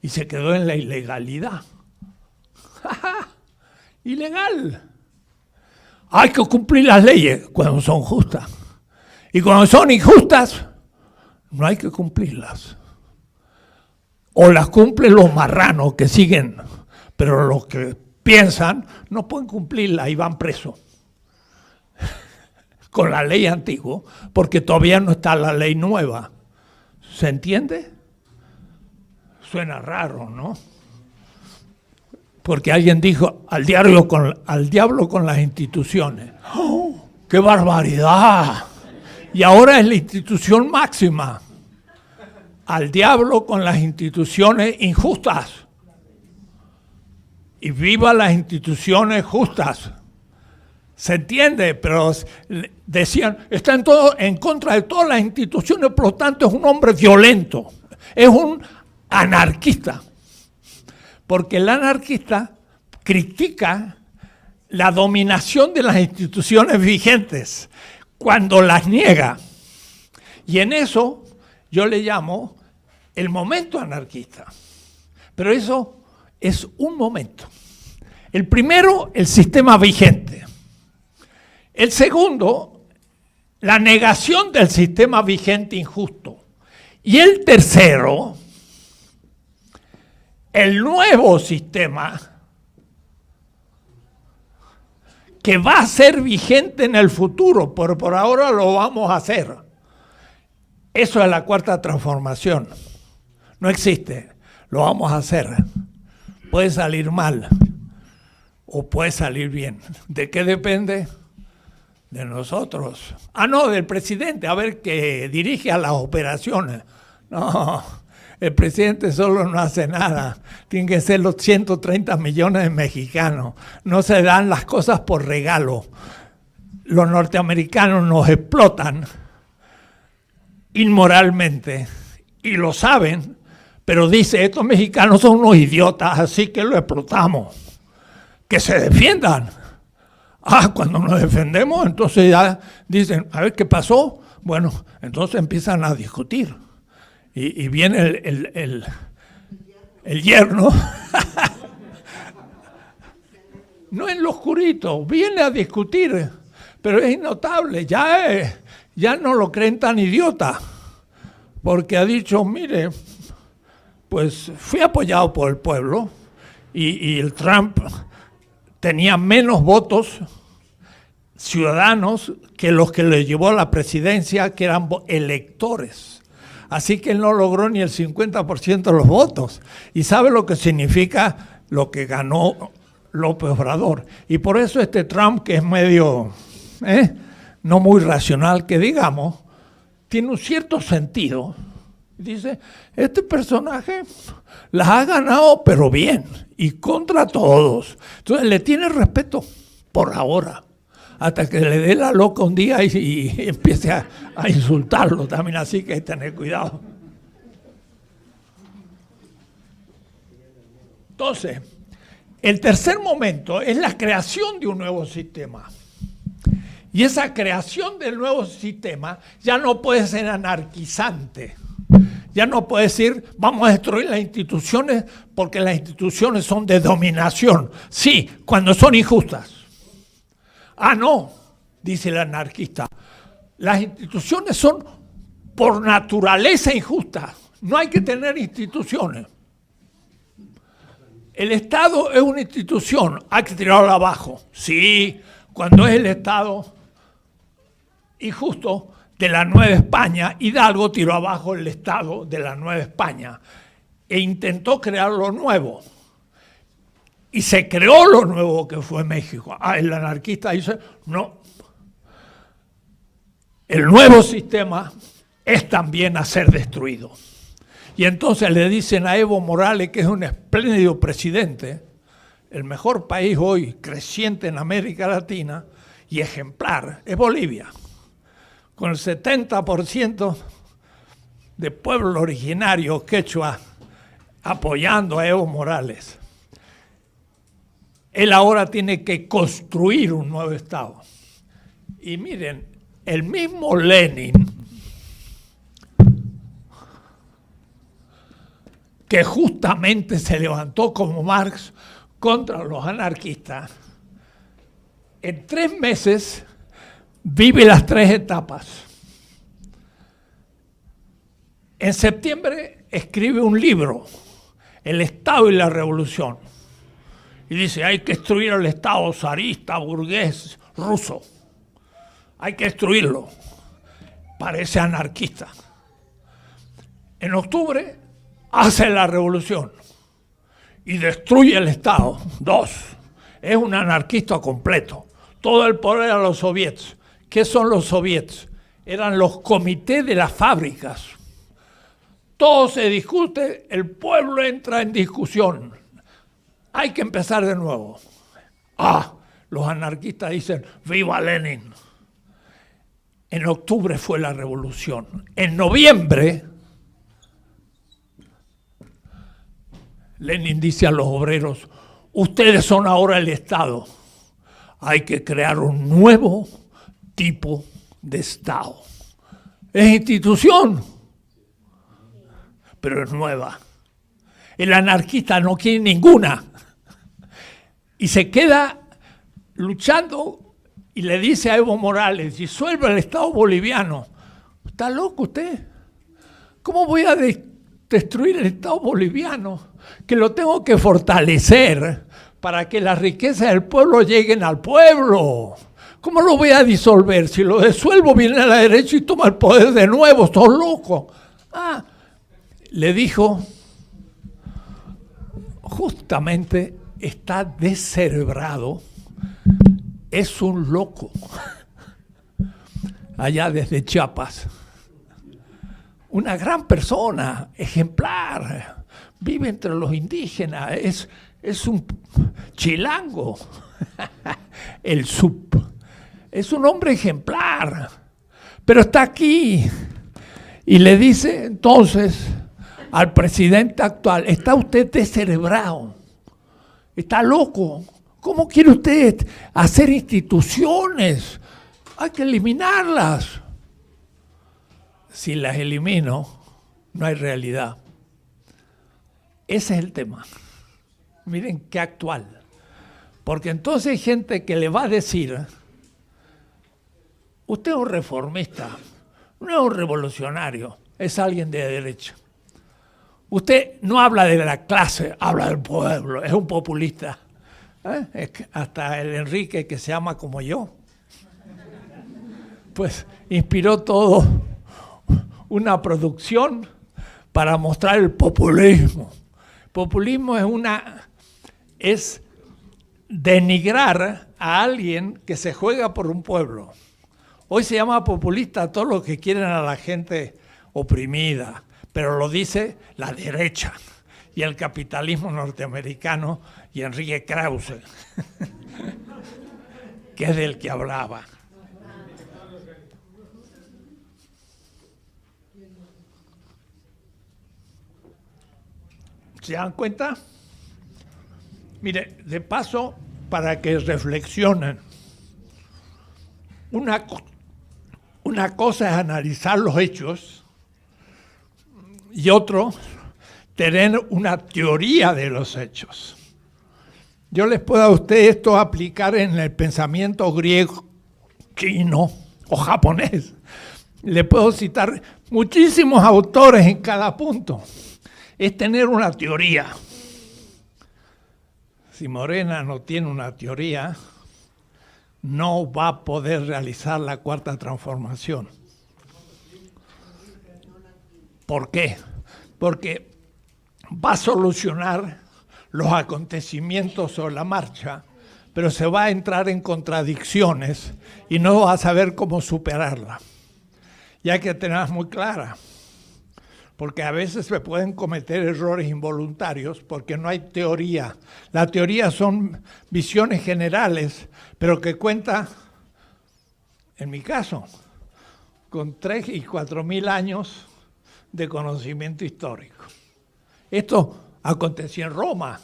Y se quedó en la ilegalidad. Ilegal. Hay que cumplir las leyes cuando son justas. Y cuando son injustas, no hay que cumplirlas. O las cumplen los marranos que siguen, pero los que piensan no pueden cumplirla y van presos con la ley antigua, porque todavía no está la ley nueva. ¿Se entiende? Suena raro, ¿no? Porque alguien dijo al diablo con las instituciones. ¡Oh, ¡qué barbaridad! Y ahora es la institución máxima. Al diablo con las instituciones injustas. y viva las instituciones justas. ¿Se entiende? Pero decían, está en contra de todas las instituciones, por lo tanto es un hombre violento, es un anarquista. Porque el anarquista critica la dominación de las instituciones vigentes cuando las niega. Y en eso yo le llamo el momento anarquista. Pero eso es un momento. El primero, el sistema vigente. El segundo, la negación del sistema vigente injusto. Y el tercero, el nuevo sistema que va a ser vigente en el futuro, pero por ahora lo vamos a hacer. Eso es la cuarta transformación. No existe, lo vamos a hacer. Puede salir mal o puede salir bien. ¿De qué depende? De nosotros. No, del presidente, a ver, que dirige a las operaciones. No, el presidente solo no hace nada. Tienen que ser los 130 millones de mexicanos. No se dan las cosas por regalo. Los norteamericanos nos explotan inmoralmente y lo saben, pero dice, estos mexicanos son unos idiotas, así que lo explotamos. Que se defiendan. Cuando nos defendemos, entonces ya dicen, a ver qué pasó. Bueno, entonces empiezan a discutir. Y viene el yerno, no en lo oscurito, viene a discutir, pero es innotable, ya no lo creen tan idiota, porque ha dicho, mire, pues fui apoyado por el pueblo y el Trump tenía menos votos ciudadanos que los que le llevó a la presidencia, que eran electores. Así que él no logró ni el 50% de los votos. Y sabe lo que significa lo que ganó López Obrador. Y por eso este Trump, que es medio, no muy racional, que digamos, tiene un cierto sentido. Dice, este personaje las ha ganado, pero bien, y contra todos. Entonces le tiene respeto por ahora, hasta que le dé la loca un día y empiece a insultarlo también, así que hay que tener cuidado. Entonces, el tercer momento es la creación de un nuevo sistema. Y esa creación del nuevo sistema ya no puede ser anarquizante. Ya no puede decir, vamos a destruir las instituciones porque las instituciones son de dominación. Sí, cuando son injustas. No, dice el anarquista. Las instituciones son por naturaleza injustas. No hay que tener instituciones. El Estado es una institución, hay que tirarlo abajo. Sí, cuando es el Estado injusto de la Nueva España, Hidalgo tiró abajo el Estado de la Nueva España e intentó crear lo nuevo. Y se creó lo nuevo que fue México. El anarquista dice, no. El nuevo sistema es también a ser destruido. Y entonces le dicen a Evo Morales, que es un espléndido presidente, el mejor país hoy creciente en América Latina y ejemplar, es Bolivia. Con el 70% de pueblo originario quechua apoyando a Evo Morales. Él ahora tiene que construir un nuevo Estado. Y miren, el mismo Lenin, que justamente se levantó como Marx contra los anarquistas, en 3 meses vive las 3 etapas. En septiembre escribe un libro, El Estado y la Revolución. Y dice, hay que destruir el Estado zarista, burgués, ruso. Hay que destruirlo. Parece anarquista. En octubre hace la revolución y destruye el Estado. 2. Es un anarquista completo. Todo el poder a los soviets. ¿Qué son los soviets? Eran los comités de las fábricas. Todo se discute, el pueblo entra en discusión. hay que empezar de nuevo. Los anarquistas dicen, ¡viva Lenin! En octubre fue la revolución. En noviembre, Lenin dice a los obreros, ustedes son ahora el Estado. Hay que crear un nuevo tipo de Estado. Es institución, pero es nueva. El anarquista no quiere ninguna. Y se queda luchando y le dice a Evo Morales, disuelva el Estado boliviano. ¿Está loco usted? ¿Cómo voy a destruir el Estado boliviano? Que lo tengo que fortalecer para que las riquezas del pueblo lleguen al pueblo. ¿Cómo lo voy a disolver? Si lo disuelvo, viene a la derecha y toma el poder de nuevo. ¡Sos loco! Le dijo, justamente está descerebrado, es un loco. Allá desde Chiapas. Una gran persona, ejemplar, vive entre los indígenas, es un chilango. El SUP. Es un hombre ejemplar, pero está aquí. Y le dice entonces al presidente actual, está usted descerebrado, está loco. ¿Cómo quiere usted hacer instituciones? Hay que eliminarlas. Si las elimino, no hay realidad. Ese es el tema. Miren qué actual. Porque entonces hay gente que le va a decir, usted es un reformista, no es un revolucionario, es alguien de derecha. Usted no habla de la clase, habla del pueblo, es un populista. Es que hasta el Enrique, que se llama como yo, pues inspiró todo una producción para mostrar el populismo. Populismo es denigrar a alguien que se juega por un pueblo. Hoy se llama populista a todos los que quieren a la gente oprimida, pero lo dice la derecha y el capitalismo norteamericano y Enrique Krause, que es del que hablaba. ¿Se dan cuenta? Mire, de paso, para que reflexionen, una cosa es analizar los hechos y otro, tener una teoría de los hechos. Yo les puedo a ustedes esto aplicar en el pensamiento griego, chino o japonés. Le puedo citar muchísimos autores en cada punto. Es tener una teoría. Si Morena no tiene una teoría, no va a poder realizar la cuarta transformación. ¿Por qué? Porque va a solucionar los acontecimientos sobre la marcha, pero se va a entrar en contradicciones y no va a saber cómo superarla. Y hay que tenerlas muy claras, porque a veces se pueden cometer errores involuntarios porque no hay teoría. La teoría son visiones generales, pero que cuenta, en mi caso, con 3 y 4 mil años de conocimiento histórico. Esto aconteció en Roma,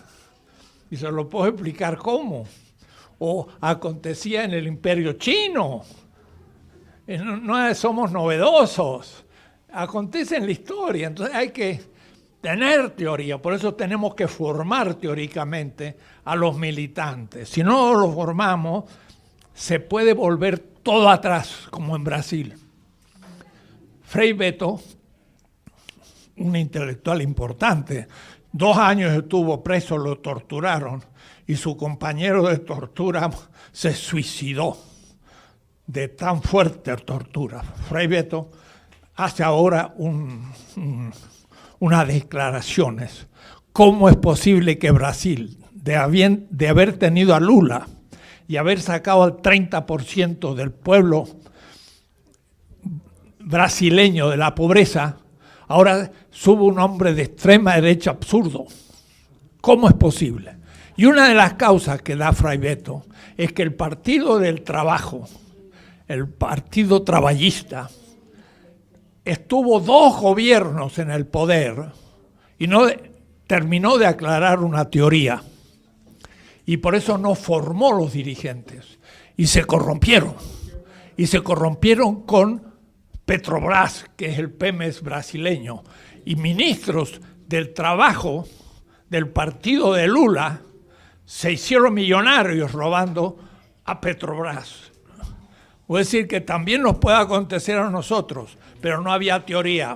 y se lo puedo explicar cómo. O acontecía en el Imperio Chino. No somos novedosos. Acontece en la historia, entonces hay que tener teoría, por eso tenemos que formar teóricamente a los militantes. Si no los formamos, se puede volver todo atrás, como en Brasil. Frei Beto, un intelectual importante, 2 años estuvo preso, lo torturaron, y su compañero de tortura se suicidó de tan fuerte tortura. Frei Beto hace ahora unas declaraciones. ¿Cómo es posible que Brasil, de haber tenido a Lula y haber sacado al 30% del pueblo brasileño de la pobreza, ahora sube un hombre de extrema derecha absurdo? ¿Cómo es posible? Y una de las causas que da Fray Beto es que el Partido del Trabajo, el Partido Trabajista, estuvo 2 gobiernos en el poder y no terminó de aclarar una teoría. Y por eso no formó los dirigentes. Y se corrompieron. Y se corrompieron con Petrobras, que es el Pemex brasileño. Y ministros del trabajo del partido de Lula se hicieron millonarios robando a Petrobras. Es decir, que también nos puede acontecer a nosotros, pero no había teoría.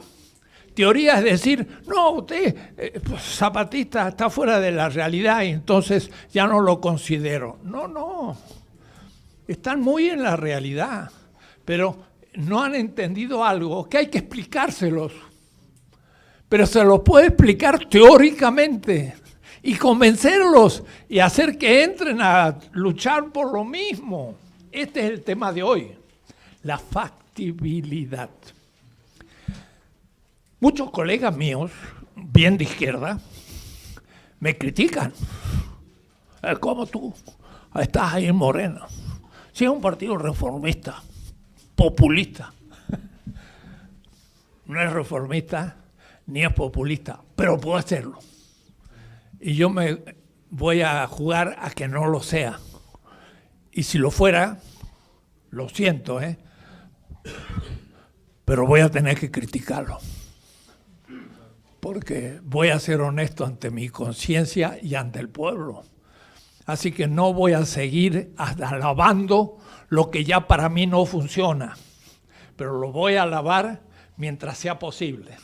Teoría es decir, no, usted, zapatista, está fuera de la realidad y entonces ya no lo considero. No, están muy en la realidad, pero no han entendido algo que hay que explicárselos. Pero se los puede explicar teóricamente y convencerlos y hacer que entren a luchar por lo mismo. Este es el tema de hoy, la factibilidad. Muchos colegas míos, bien de izquierda, me critican. ¿Cómo tú estás ahí en Morena? Si es un partido reformista, populista. No es reformista ni es populista, pero puedo hacerlo. Y yo me voy a jugar a que no lo sea. Y si lo fuera, lo siento, pero voy a tener que criticarlo. Porque voy a ser honesto ante mi conciencia y ante el pueblo. Así que no voy a seguir alabando lo que ya para mí no funciona, pero lo voy a alabar mientras sea posible.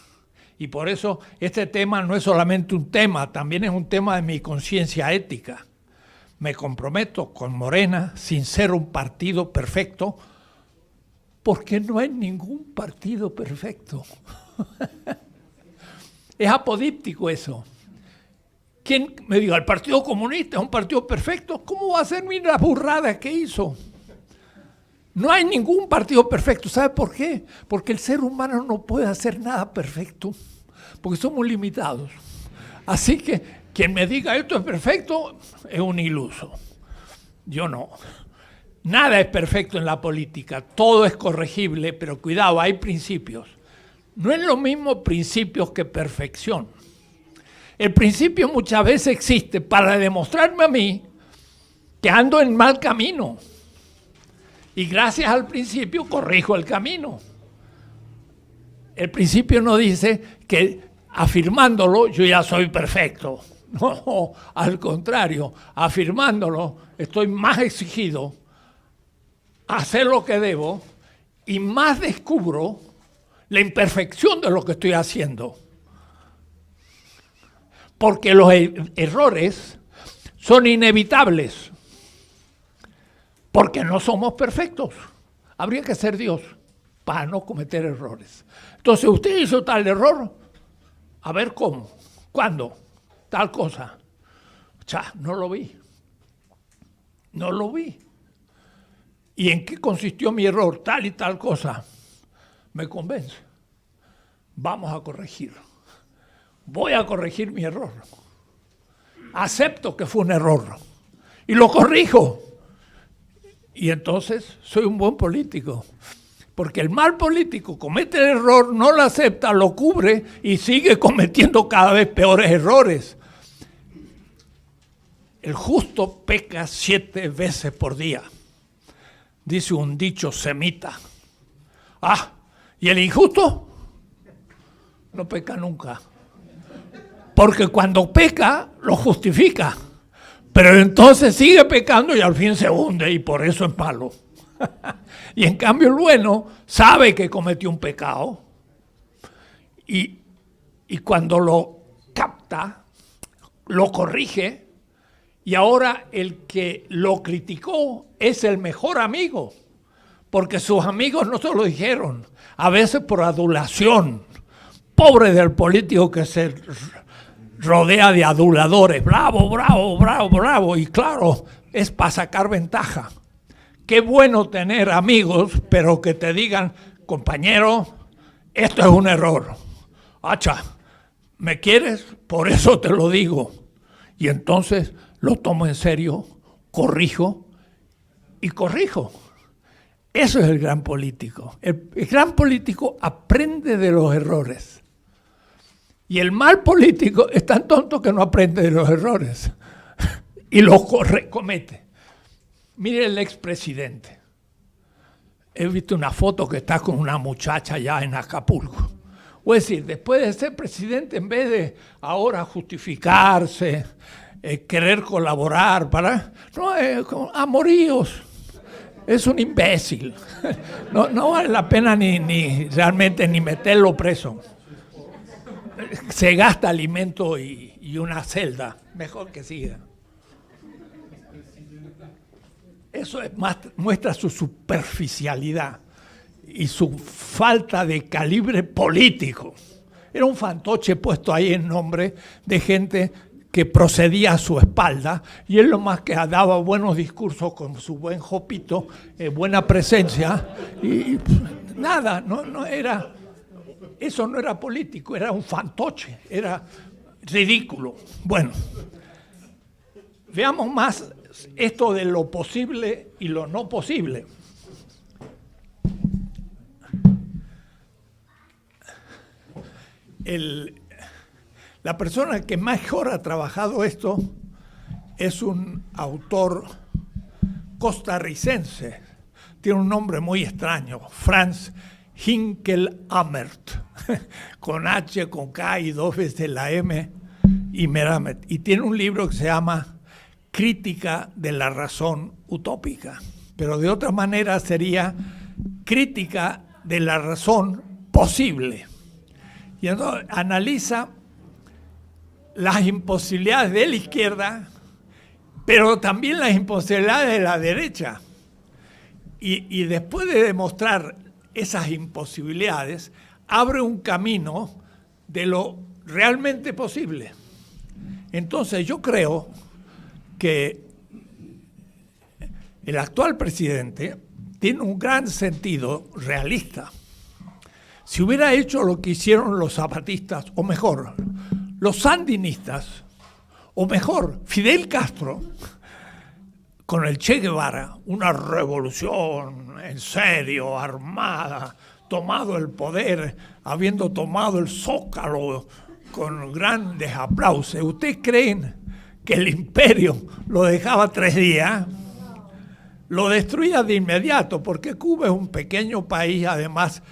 Y por eso este tema no es solamente un tema, también es un tema de mi conciencia ética. Me comprometo con Morena sin ser un partido perfecto, porque no hay ningún partido perfecto. Es apodíptico eso. ¿Quién me diga, el Partido Comunista es un partido perfecto? ¿Cómo va a ser? Mira la burrada que hizo. No hay ningún partido perfecto. ¿Sabe por qué? Porque el ser humano no puede hacer nada perfecto, porque somos limitados. Así que quien me diga esto es perfecto es un iluso. Yo no. Nada es perfecto en la política, todo es corregible, pero cuidado, hay principios. No es lo mismo principios que perfección. El principio muchas veces existe para demostrarme a mí que ando en mal camino. Y gracias al principio corrijo el camino. El principio no dice que afirmándolo yo ya soy perfecto. No, al contrario, afirmándolo estoy más exigido a hacer lo que debo y más descubro la imperfección de lo que estoy haciendo. Porque los errores son inevitables. Porque no somos perfectos. Habría que ser Dios para no cometer errores. Entonces, usted hizo tal error. A ver cómo, cuándo, tal cosa. No lo vi. No lo vi. ¿Y en qué consistió mi error? Tal y tal cosa. Me convence. Vamos a corregir. Voy a corregir mi error. Acepto que fue un error. Y lo corrijo. Y entonces soy un buen político. Porque el mal político comete el error, no lo acepta, lo cubre y sigue cometiendo cada vez peores errores. El justo peca 7 veces por día. Dice un dicho semita. ¿Y el injusto? No peca nunca. Porque cuando peca, lo justifica. Pero entonces sigue pecando y al fin se hunde y por eso es malo. Y en cambio el bueno sabe que cometió un pecado y cuando lo capta, lo corrige y ahora el que lo criticó es el mejor amigo. Porque sus amigos no se lo dijeron, a veces por adulación. Pobre del político que se rodea de aduladores. Bravo, bravo, bravo, bravo. Y claro, es para sacar ventaja. Qué bueno tener amigos, pero que te digan, compañero, esto es un error. ¿Me quieres? Por eso te lo digo. Y entonces lo tomo en serio, corrijo y corrijo. Eso es el gran político. El gran político aprende de los errores. Y el mal político es tan tonto que no aprende de los errores y los comete. Mire el expresidente. He visto una foto que está con una muchacha ya en Acapulco. O es decir, después de ser presidente, en vez de ahora justificarse, querer colaborar amoríos. Es un imbécil. No vale la pena ni realmente ni meterlo preso. Se gasta alimento y una celda. Mejor que siga. Eso muestra su superficialidad y su falta de calibre político. Era un fantoche puesto ahí en nombre de gente que procedía a su espalda, y él lo más que daba buenos discursos con su buen jopito, buena presencia, y nada, eso no era político, era un fantoche, era ridículo. Bueno, veamos más esto de lo posible y lo no posible. La persona que mejor ha trabajado esto es un autor costarricense. Tiene un nombre muy extraño, Franz Hinckel-Hammert, con H, con K y 2 veces la M y Meramet. Y tiene un libro que se llama Crítica de la razón utópica, pero de otra manera sería Crítica de la razón posible. Y entonces analiza las imposibilidades de la izquierda, pero también las imposibilidades de la derecha. Y después de demostrar esas imposibilidades, abre un camino de lo realmente posible. Entonces yo creo que el actual presidente tiene un gran sentido realista. Si hubiera hecho lo que hicieron los zapatistas, o mejor, los sandinistas, o mejor, Fidel Castro, con el Che Guevara, una revolución en serio, armada, tomado el poder, habiendo tomado el Zócalo con grandes aplausos. ¿Ustedes creen que el imperio lo dejaba 3 días? Lo destruía de inmediato, porque Cuba es un pequeño país, además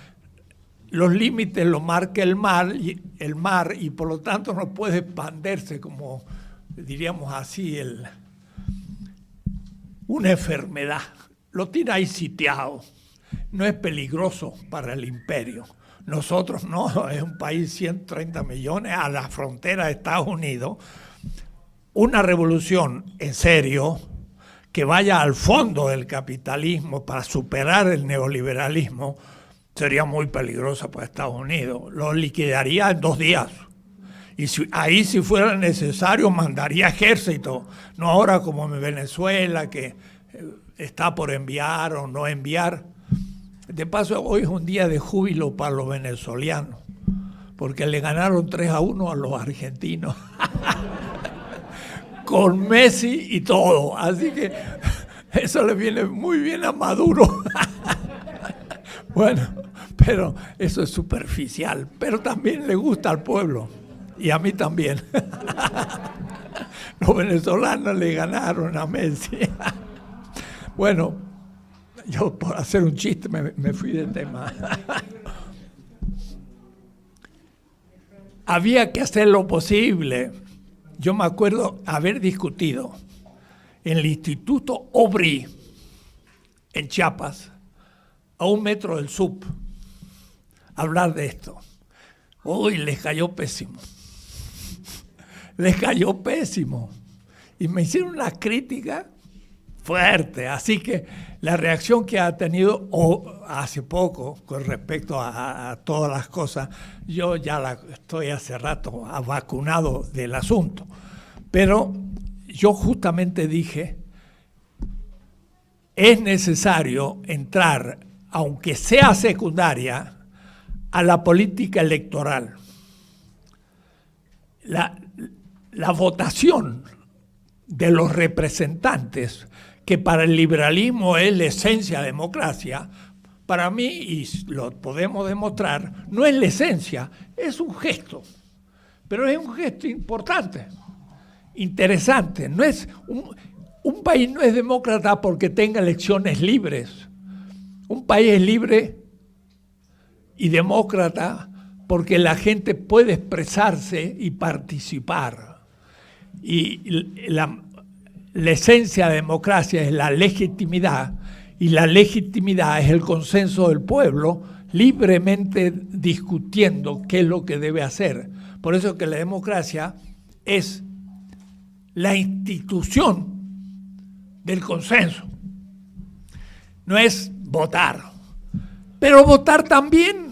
los límites los marca el mar y por lo tanto no puede expandirse como, diríamos así, una enfermedad. Lo tiene ahí sitiado. No es peligroso para el imperio. Nosotros no, es un país de 130 millones a la frontera de Estados Unidos. Una revolución en serio que vaya al fondo del capitalismo para superar el neoliberalismo sería muy peligrosa para Estados Unidos. Lo liquidaría en 2 días. Y ahí, si fuera necesario, mandaría ejército. No ahora como en Venezuela, que está por enviar o no enviar. De paso, hoy es un día de júbilo para los venezolanos, porque le ganaron 3-1 a los argentinos. Con Messi y todo. Así que eso le viene muy bien a Maduro. Bueno, pero eso es superficial, pero también le gusta al pueblo, y a mí también. Los venezolanos le ganaron a Messi. Bueno, yo por hacer un chiste me fui del tema. Había que hacer lo posible. Yo me acuerdo haber discutido en el Instituto Obrí, en Chiapas, a 1 metro del SUP, hablar de esto. Uy, les cayó pésimo. Les cayó pésimo. Y me hicieron una crítica fuerte. Así que la reacción que ha tenido hace poco con respecto a todas las cosas, yo ya estoy hace rato vacunado del asunto. Pero yo justamente dije, es necesario entrar, aunque sea secundaria, a la política electoral. La votación de los representantes, que para el liberalismo es la esencia de la democracia, para mí, y lo podemos demostrar, no es la esencia, es un gesto. Pero es un gesto importante, interesante. No es un país no es demócrata porque tenga elecciones libres. Un país es libre y demócrata porque la gente puede expresarse y participar. Y la esencia de democracia es la legitimidad, y la legitimidad es el consenso del pueblo libremente discutiendo qué es lo que debe hacer. Por eso que la democracia es la institución del consenso. No es votar, pero votar también.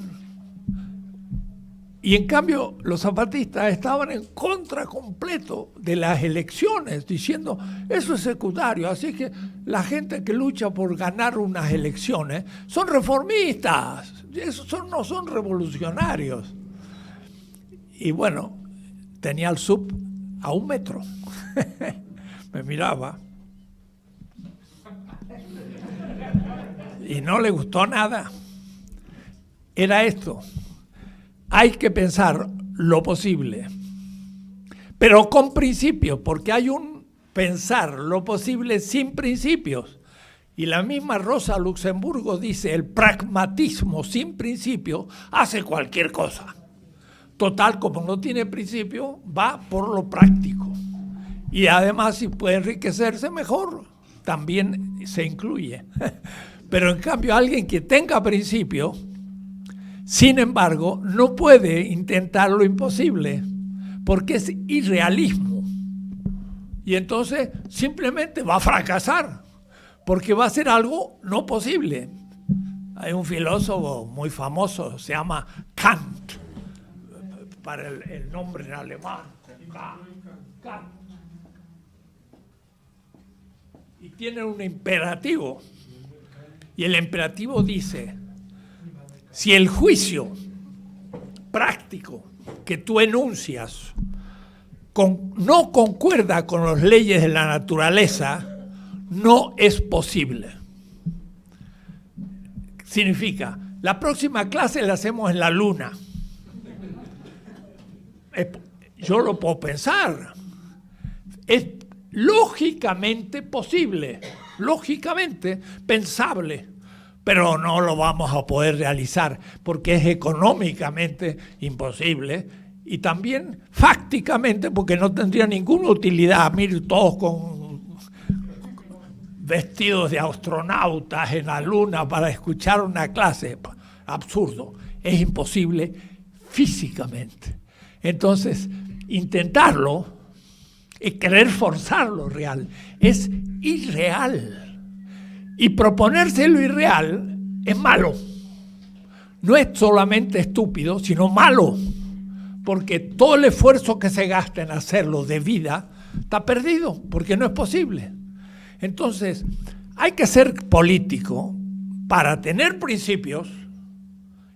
Y en cambio los zapatistas estaban en contra completo de las elecciones, diciendo eso es secundario, así que la gente que lucha por ganar unas elecciones son reformistas, no son revolucionarios. Y bueno, tenía el sub a 1 metro, me miraba y no le gustó nada. Era esto. Hay que pensar lo posible, pero con principios, porque hay un pensar lo posible sin principios. Y la misma Rosa Luxemburgo dice, el pragmatismo sin principios hace cualquier cosa. Total, como no tiene principio, va por lo práctico. Y además, si puede enriquecerse, mejor, también se incluye. Pero en cambio, alguien que tenga principio, sin embargo, no puede intentar lo imposible, porque es irrealismo. Y entonces simplemente va a fracasar, porque va a ser algo no posible. Hay un filósofo muy famoso, se llama Kant, para el nombre en alemán, Kant. Y tiene un imperativo, y el imperativo dice: si el juicio práctico que tú enuncias no concuerda con las leyes de la naturaleza, no es posible. Significa, la próxima clase la hacemos en la luna. Yo lo puedo pensar. Es lógicamente posible, lógicamente pensable. Pero no lo vamos a poder realizar porque es económicamente imposible y también fácticamente porque no tendría ninguna utilidad. Miren, todos con vestidos de astronautas en la luna para escuchar una clase. Absurdo, es imposible físicamente. Entonces, intentarlo y querer forzar lo real es irreal. Y proponerse lo irreal es malo. No es solamente estúpido, sino malo. Porque todo el esfuerzo que se gasta en hacerlo de vida está perdido, porque no es posible. Entonces, hay que ser político para tener principios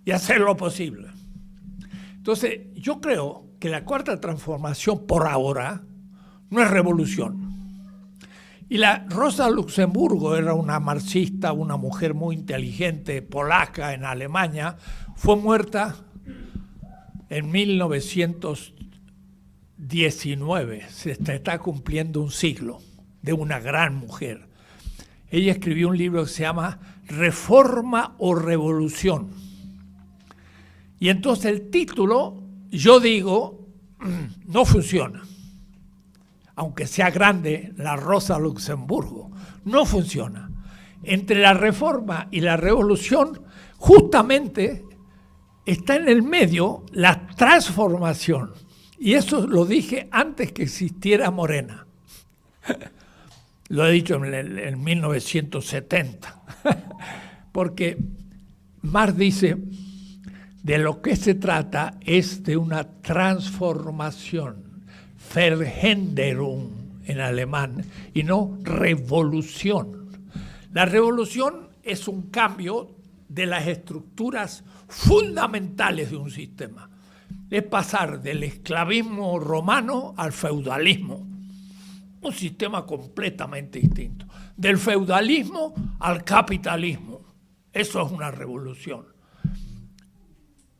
y hacer lo posible. Entonces, yo creo que la cuarta transformación por ahora no es revolución. Y la Rosa Luxemburgo era una marxista, una mujer muy inteligente, polaca en Alemania, fue muerta en 1919, se está cumpliendo un siglo de una gran mujer. Ella escribió un libro que se llama Reforma o Revolución. Y entonces el título, yo digo, no funciona. Aunque sea grande, la Rosa Luxemburgo, no funciona. Entre la reforma y la revolución, justamente está en el medio la transformación. Y eso lo dije antes que existiera Morena. Lo he dicho en 1970. Porque Marx dice, de lo que se trata es de una transformación. Veränderung en alemán, y no revolución. La revolución es un cambio de las estructuras fundamentales de un sistema. Es pasar del esclavismo romano al feudalismo. un sistema completamente distinto. Del feudalismo al capitalismo. Eso es una revolución.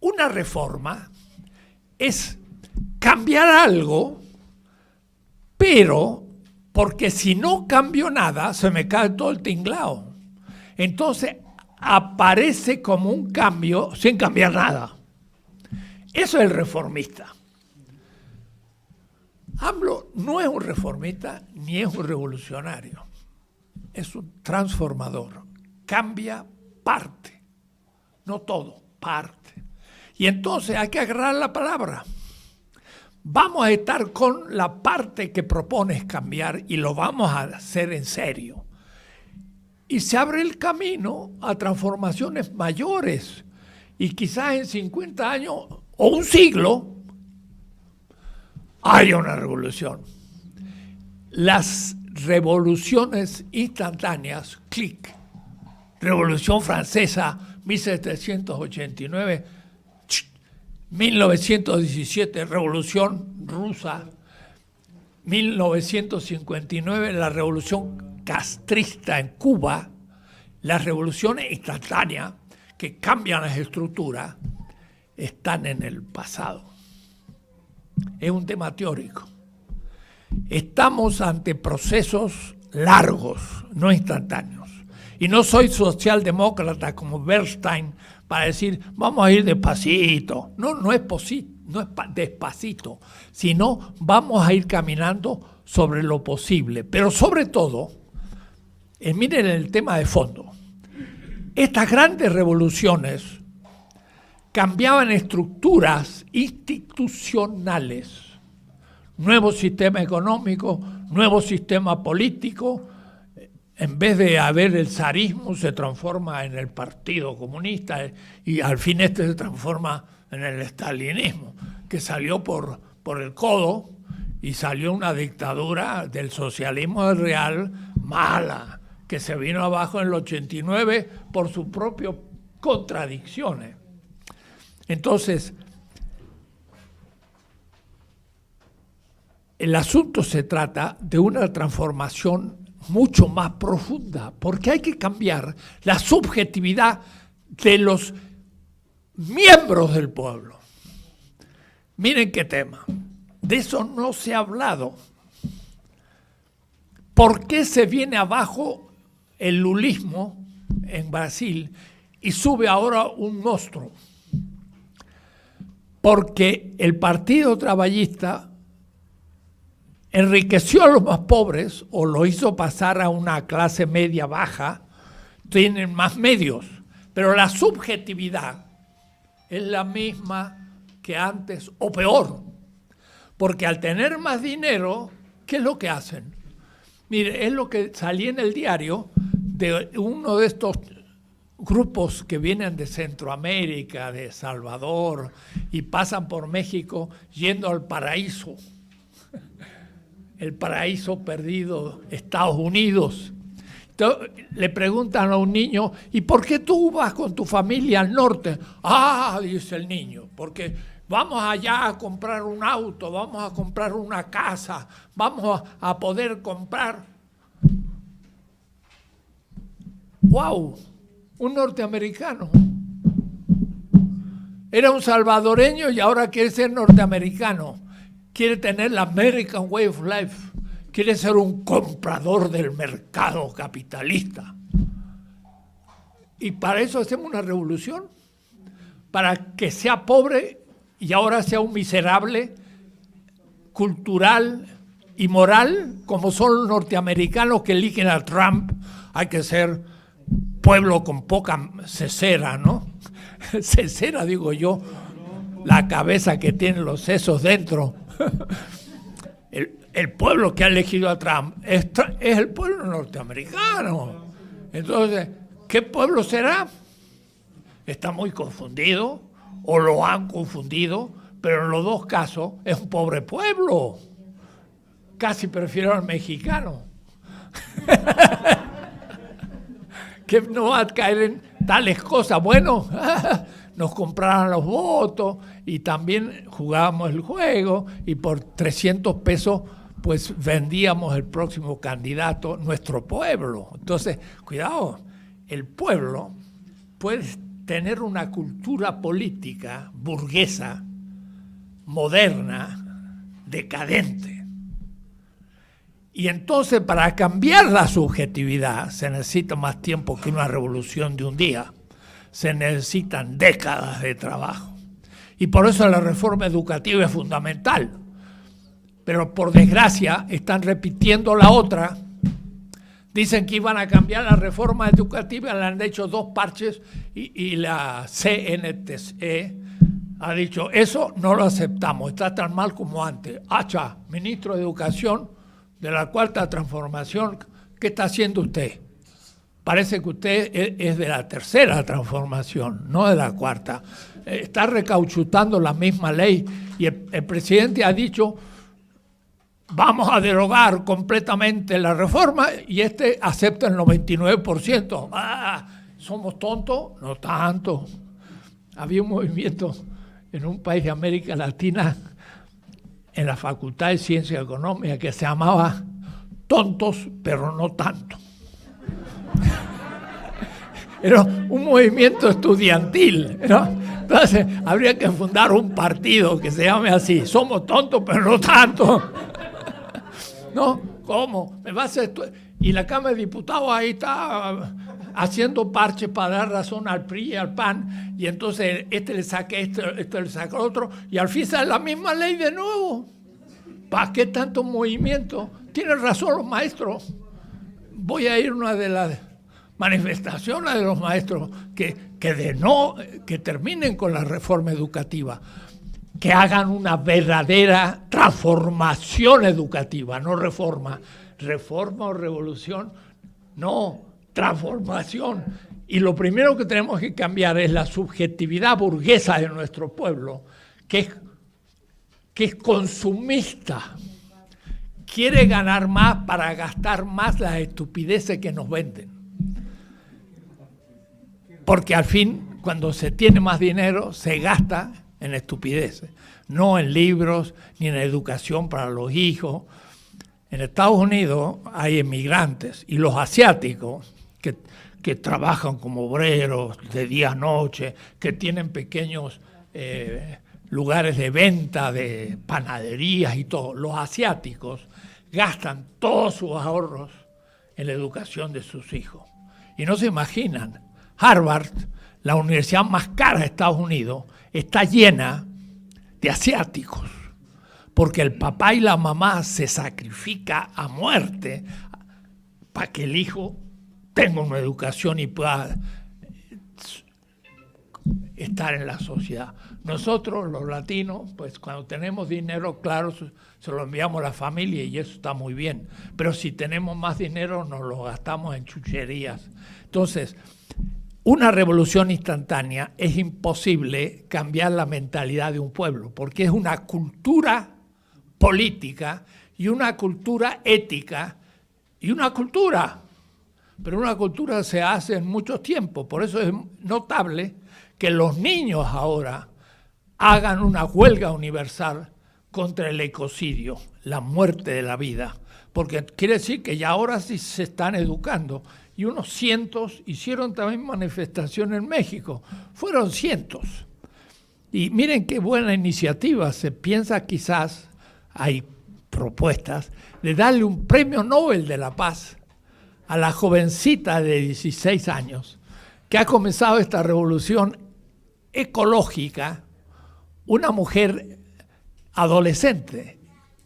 Una reforma es cambiar algo, pero porque si no cambio nada, se me cae todo el tinglao. Entonces aparece como un cambio sin cambiar nada. Eso es el reformista. AMLO no es un reformista ni es un revolucionario. Es un transformador. Cambia parte, no todo, parte. Y entonces hay que agarrar la palabra. Vamos a estar con la parte que propones cambiar y lo vamos a hacer en serio. Y se abre el camino a transformaciones mayores. Y quizás en 50 años o un siglo haya una revolución. Las revoluciones instantáneas, clic. Revolución Francesa, 1789, 1917, Revolución Rusa, 1959, la Revolución Castrista en Cuba, las revoluciones instantáneas que cambian las estructuras, están en el pasado. Es un tema teórico. Estamos ante procesos largos, no instantáneos. Y no soy socialdemócrata como Bernstein para decir, vamos a ir despacito. No es despacito, sino vamos a ir caminando sobre lo posible. Pero sobre todo, miren el tema de fondo. Estas grandes revoluciones cambiaban estructuras institucionales. Nuevo sistema económico, nuevo sistema político. En vez de haber el zarismo, se transforma en el Partido Comunista y al fin se transforma en el estalinismo, que salió por el codo y salió una dictadura del socialismo real mala, que se vino abajo en el 89 por sus propias contradicciones. Entonces, el asunto se trata de una transformación mucho más profunda, porque hay que cambiar la subjetividad de los miembros del pueblo. Miren qué tema. De eso no se ha hablado. ¿Por qué se viene abajo el lulismo en Brasil y sube ahora un monstruo? Porque el Partido Trabajista enriqueció a los más pobres o lo hizo pasar a una clase media baja, tienen más medios, pero la subjetividad es la misma que antes o peor, porque al tener más dinero, ¿qué es lo que hacen? Mire, es lo que salía en el diario de uno de estos grupos que vienen de Centroamérica, de Salvador, y pasan por México yendo al paraíso. El paraíso perdido, Estados Unidos. Entonces, le preguntan a un niño, ¿y por qué tú vas con tu familia al norte? Ah, dice el niño, porque vamos allá a comprar un auto, vamos a comprar una casa, vamos a poder comprar. ¡Wow! Un norteamericano. Era un salvadoreño y ahora quiere ser norteamericano. Quiere tener la American Way of Life, quiere ser un comprador del mercado capitalista. Y para eso hacemos una revolución, para que sea pobre y ahora sea un miserable cultural y moral, como son los norteamericanos que eligen a Trump. Hay que ser pueblo con poca cesera, ¿no? Cesera, digo yo, la cabeza que tiene los sesos dentro. El pueblo que ha elegido a Trump es el pueblo norteamericano. Entonces, ¿qué pueblo será? Está muy confundido o lo han confundido, pero en los dos casos es un pobre pueblo. Casi prefiero al mexicano. Que no va a caer en tales cosas. Bueno, nos compraron los votos y también jugábamos el juego y por 300 pesos pues vendíamos el próximo candidato, nuestro pueblo. Entonces, cuidado, el pueblo puede tener una cultura política burguesa, moderna, decadente. Y entonces para cambiar la subjetividad se necesita más tiempo que una revolución de un día. Se necesitan décadas de trabajo. Y por eso la reforma educativa es fundamental. Pero por desgracia están repitiendo la otra. Dicen que iban a cambiar la reforma educativa, le han hecho 2 parches y la CNTE ha dicho, eso no lo aceptamos, está tan mal como antes. Hacha, ministro de Educación de la Cuarta Transformación, ¿qué está haciendo usted? Parece que usted es de la tercera transformación, no de la cuarta. Está recauchutando la misma ley y el presidente ha dicho, vamos a derogar completamente la reforma y acepta el 99%. ¿Somos tontos? No tanto. Había un movimiento en un país de América Latina, en la Facultad de Ciencia Económica, que se llamaba Tontos, pero no tanto. Era un movimiento estudiantil, ¿no? Entonces, habría que fundar un partido que se llame así, somos tontos, pero no tanto. ¿No? ¿Cómo? ¿Me vas a y la Cámara de Diputados ahí está haciendo parches para dar razón al PRI y al PAN, y entonces le saca esto le saca otro, y al fin sale la misma ley de nuevo. ¿Para qué tanto movimiento? Tienen razón los maestros. Voy a ir a una de las manifestaciones de los maestros que terminen con la reforma educativa, que hagan una verdadera transformación educativa, no reforma. Reforma o revolución, no, transformación. Y lo primero que tenemos que cambiar es la subjetividad burguesa de nuestro pueblo, que es consumista. Quiere ganar más para gastar más las estupideces que nos venden. Porque al fin, cuando se tiene más dinero, se gasta en estupideces, no en libros ni en educación para los hijos. En Estados Unidos hay emigrantes y los asiáticos que trabajan como obreros de día a noche, que tienen pequeños lugares de venta de panaderías y todo. Los asiáticos gastan todos sus ahorros en la educación de sus hijos. Y no se imaginan, Harvard, la universidad más cara de Estados Unidos, está llena de asiáticos, porque el papá y la mamá se sacrifican a muerte para que el hijo tenga una educación y pueda estar en la sociedad. Nosotros, los latinos, pues cuando tenemos dinero, claro, se lo enviamos a la familia y eso está muy bien. Pero si tenemos más dinero, nos lo gastamos en chucherías. Entonces, una revolución instantánea es imposible cambiar la mentalidad de un pueblo, porque es una cultura política y una cultura ética y una cultura. Pero una cultura se hace en mucho tiempo. Por eso es notable que los niños ahora hagan una huelga universal contra el ecocidio, la muerte de la vida. Porque quiere decir que ya ahora sí se están educando. Y unos cientos hicieron también manifestaciones en México. Fueron cientos. Y miren qué buena iniciativa. Se piensa quizás, hay propuestas, de darle un premio Nobel de la Paz a la jovencita de 16 años que ha comenzado esta revolución ecológica, una mujer adolescente,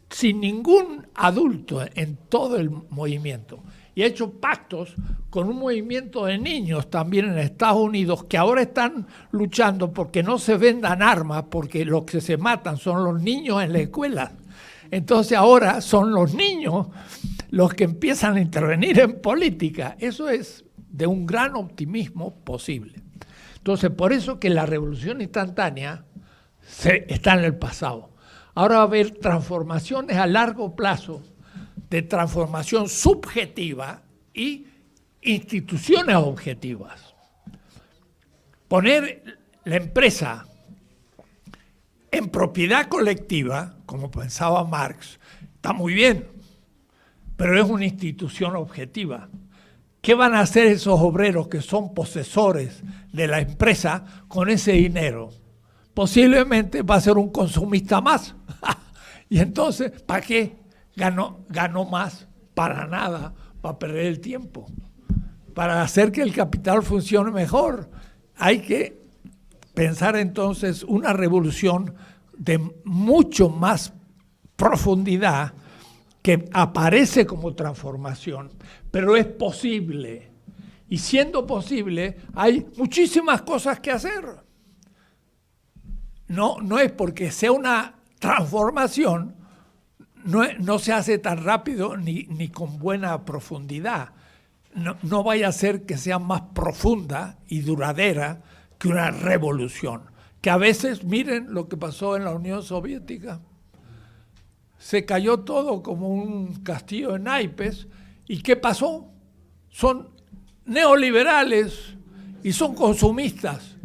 sin ningún adulto en todo el movimiento. Y ha hecho pactos con un movimiento de niños también en Estados Unidos que ahora están luchando porque no se vendan armas, porque los que se matan son los niños en la escuela. Entonces ahora son los niños los que empiezan a intervenir en política. Eso es de un gran optimismo posible. Entonces, por eso que la revolución instantánea está en el pasado. Ahora va a haber transformaciones a largo plazo, de transformación subjetiva y instituciones objetivas. Poner la empresa en propiedad colectiva, como pensaba Marx, Está muy bien, pero es una institución objetiva. ¿Qué van a hacer esos obreros que son posesores de la empresa con ese dinero? Posiblemente va a ser un consumista más. Y entonces, ¿para qué ganó más? Para nada, para perder el tiempo. Para hacer que el capital funcione mejor, hay que pensar entonces una revolución de mucho más profundidad que aparece como transformación, pero es posible. Y siendo posible, hay muchísimas cosas que hacer. No es porque sea una transformación, no se hace tan rápido ni con buena profundidad. No vaya a ser que sea más profunda y duradera que una revolución. Que a veces, miren lo que pasó en la Unión Soviética. Se cayó todo como un castillo de naipes. ¿Y qué pasó? Son neoliberales y son consumistas.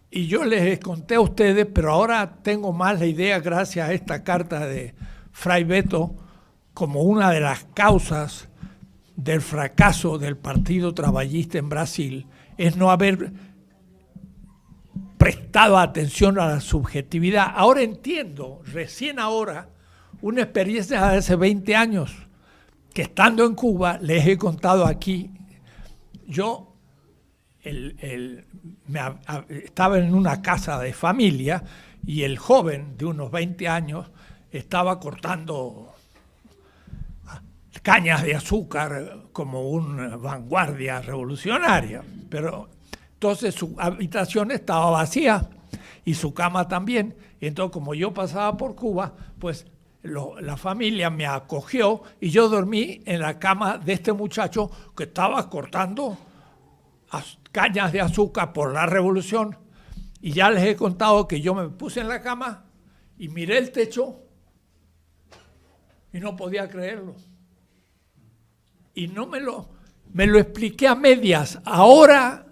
Y yo les conté a ustedes, pero ahora tengo más la idea, gracias a esta carta de Frei Betto, como una de las causas del fracaso del Partido Trabajista en Brasil, es no haber prestado atención a la subjetividad. Ahora entiendo, recién ahora, una experiencia de hace 20 años, que estando en Cuba, les he contado aquí, yo estaba en una casa de familia y el joven de unos 20 años estaba cortando cañas de azúcar como una vanguardia revolucionaria, pero entonces su habitación estaba vacía y su cama también. Entonces, como yo pasaba por Cuba, pues la familia me acogió y yo dormí en la cama de este muchacho que estaba cortando cañas de azúcar por la revolución. Y ya les he contado que yo me puse en la cama y miré el techo y no podía creerlo. Y no me lo expliqué a medias. Ahora,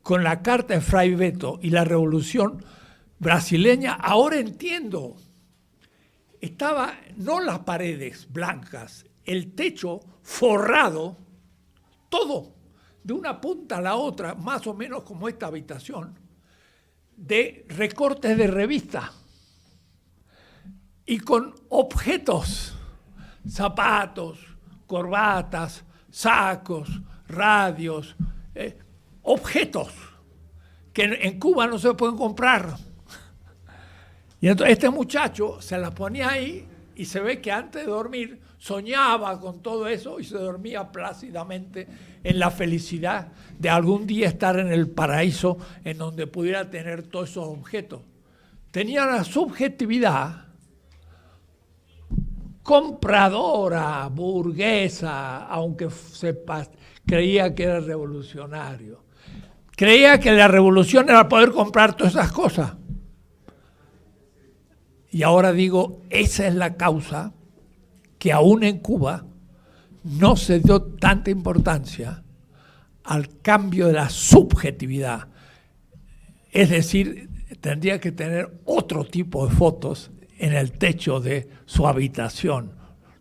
con la carta de Frei Betto y la revolución brasileña, ahora entiendo. Estaba no las paredes blancas, el techo forrado, todo, de una punta a la otra, más o menos como esta habitación, de recortes de revista y con objetos, zapatos, corbatas, sacos, radios, objetos que en Cuba no se pueden comprar. Y entonces este muchacho se las ponía ahí y se ve que antes de dormir soñaba con todo eso y se dormía plácidamente en la felicidad de algún día estar en el paraíso en donde pudiera tener todos esos objetos. Tenía una subjetividad compradora, burguesa, aunque creía que era revolucionario. Creía que la revolución era poder comprar todas esas cosas. Y ahora digo, esa es la causa que aún en Cuba no se dio tanta importancia al cambio de la subjetividad. Es decir, tendría que tener otro tipo de fotos en el techo de su habitación,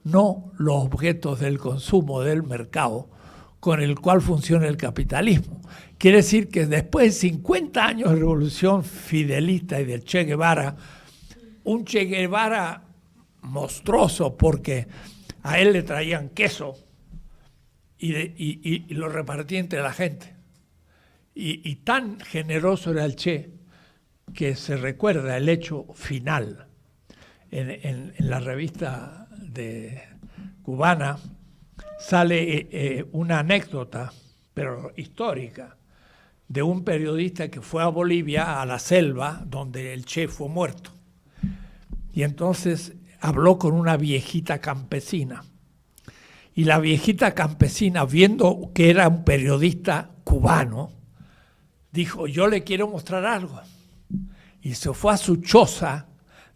no los objetos del consumo del mercado con el cual funciona el capitalismo. Quiere decir que después de 50 años de revolución fidelista y del Che Guevara, un Che Guevara monstruoso porque a él le traían queso y lo repartía entre la gente. Y tan generoso era el Che que se recuerda el hecho final. En la revista cubana sale una anécdota, pero histórica, de un periodista que fue a Bolivia, a la selva, donde el Che fue muerto. Y entonces habló con una viejita campesina. Y la viejita campesina, viendo que era un periodista cubano, dijo, yo le quiero mostrar algo. Y se fue a su choza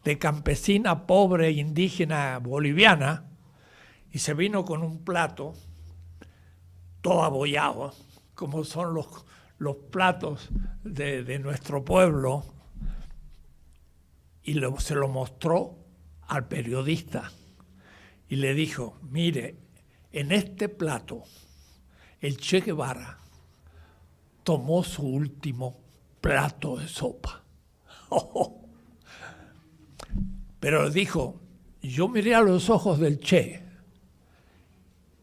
de campesina pobre indígena boliviana y se vino con un plato todo abollado, como son los platos de nuestro pueblo, y se lo mostró al periodista. y le dijo, mire, en este plato el Che Guevara tomó su último plato de sopa. Pero dijo, yo miré a los ojos del Che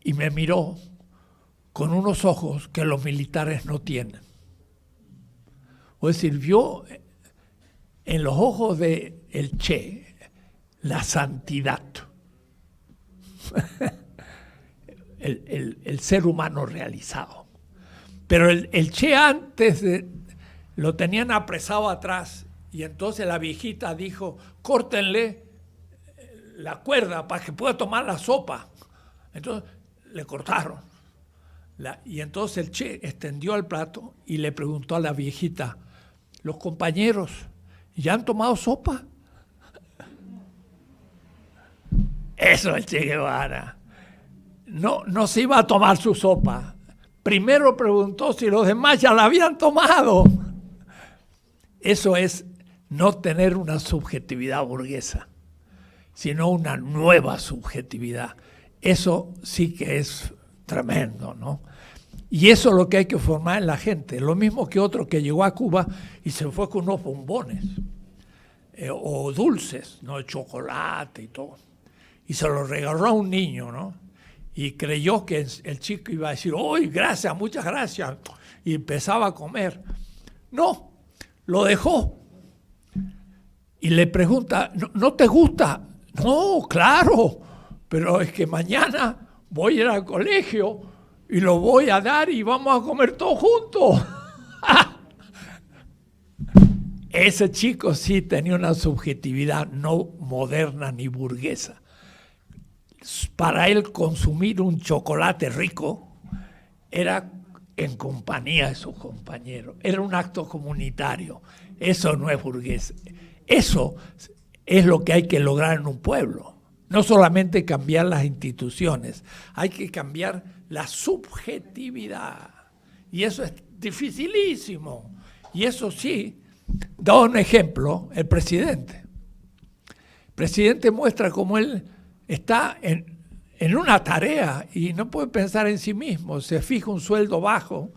y me miró con unos ojos que los militares no tienen. O decir, vio en los ojos del Che la santidad, el ser humano realizado. Pero el Che antes lo tenían apresado atrás y entonces la viejita dijo, córtenle la cuerda para que pueda tomar la sopa. Entonces le cortaron. Y entonces el Che extendió el plato y le preguntó a la viejita, los compañeros, ¿ya han tomado sopa? Eso es el Che Guevara. No se iba a tomar su sopa. Primero preguntó si los demás ya la habían tomado. Eso es no tener una subjetividad burguesa, sino una nueva subjetividad. Eso sí que es tremendo, ¿no? Y eso es lo que hay que formar en la gente. Lo mismo que otro que llegó a Cuba y se fue con unos bombones o dulces, ¿no? De chocolate y todo. Y se lo regaló a un niño, ¿no? Y creyó que el chico iba a decir, ¡uy, gracias, muchas gracias! Y empezaba a comer. No, lo dejó. Y le pregunta, ¿no te gusta? No, claro, pero es que mañana voy a ir al colegio y lo voy a dar y vamos a comer todos juntos. Ese chico sí tenía una subjetividad no moderna ni burguesa. Para él consumir un chocolate rico era en compañía de sus compañeros, era un acto comunitario. Eso no es burgués. Eso es lo que hay que lograr en un pueblo. No solamente cambiar las instituciones, hay que cambiar la subjetividad. Y eso es dificilísimo. Y eso sí, da un ejemplo, el presidente. El presidente muestra cómo él está en una tarea y no puede pensar en sí mismo. Se fija un sueldo bajo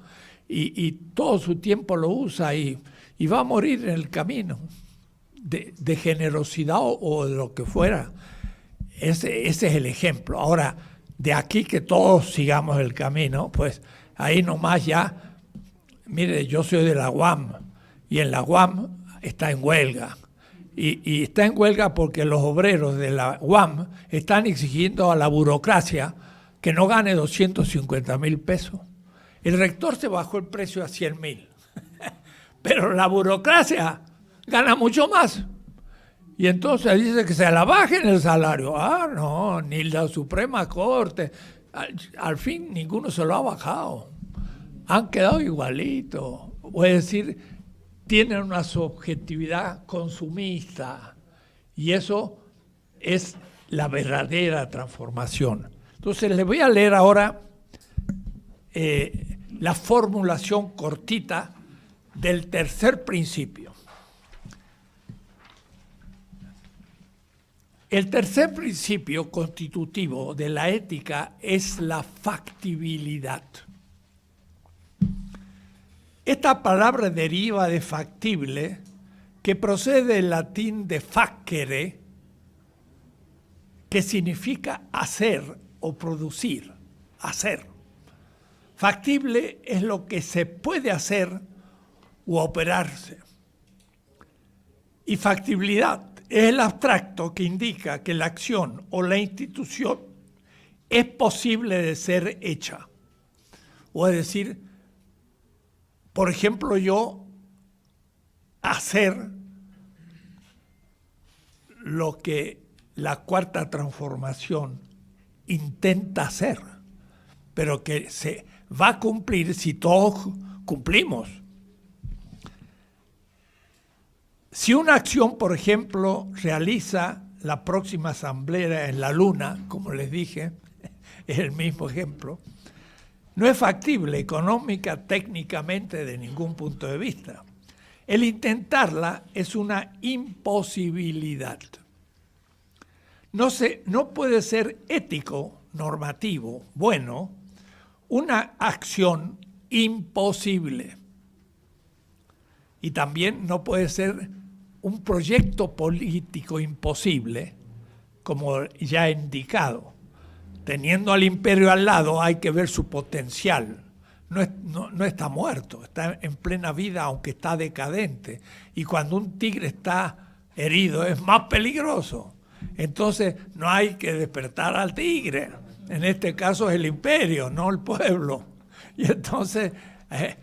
y todo su tiempo lo usa y va a morir en el camino de generosidad o de lo que fuera. Ese es el ejemplo. Ahora, de aquí que todos sigamos el camino, pues ahí nomás ya, mire, yo soy de la UAM y en la UAM está en huelga. Y está en huelga porque los obreros de la UAM están exigiendo a la burocracia que no gane 250,000 pesos. El rector se bajó el precio a 100,000, pero la burocracia gana mucho más. Y entonces dice que se la bajen el salario. Ah, no, ni la Suprema Corte. Al fin ninguno se lo ha bajado. Han quedado igualitos. Es decir, tienen una subjetividad consumista. Y eso es la verdadera transformación. Entonces les voy a leer ahora la formulación cortita del tercer principio. El tercer principio constitutivo de la ética es la factibilidad. Esta palabra deriva de factible, que procede del latín de facere, que significa hacer o producir, hacer. Factible es lo que se puede hacer u operarse. Y factibilidad es el abstracto que indica que la acción o la institución es posible de ser hecha. O es decir, por ejemplo, yo hacer lo que la cuarta transformación intenta hacer, pero que se va a cumplir si todos cumplimos. Si una acción, por ejemplo, realiza la próxima asamblea en la Luna, como les dije, es el mismo ejemplo, no es factible económica, técnicamente, de ningún punto de vista. El intentarla es una imposibilidad. no puede ser ético, normativo, bueno, una acción imposible. Y también no puede ser un proyecto político imposible, como ya he indicado. Teniendo al imperio al lado hay que ver su potencial. No está muerto, está en plena vida, aunque está decadente. Y cuando un tigre está herido es más peligroso. Entonces no hay que despertar al tigre. En este caso es el imperio, no el pueblo. Y entonces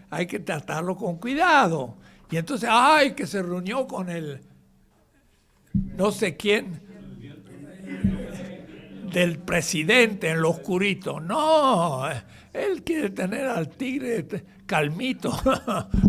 hay que tratarlo con cuidado. Y entonces, ¡ay! Que se reunió con el no sé quién del presidente en lo oscurito. No, él quiere tener al tigre calmito,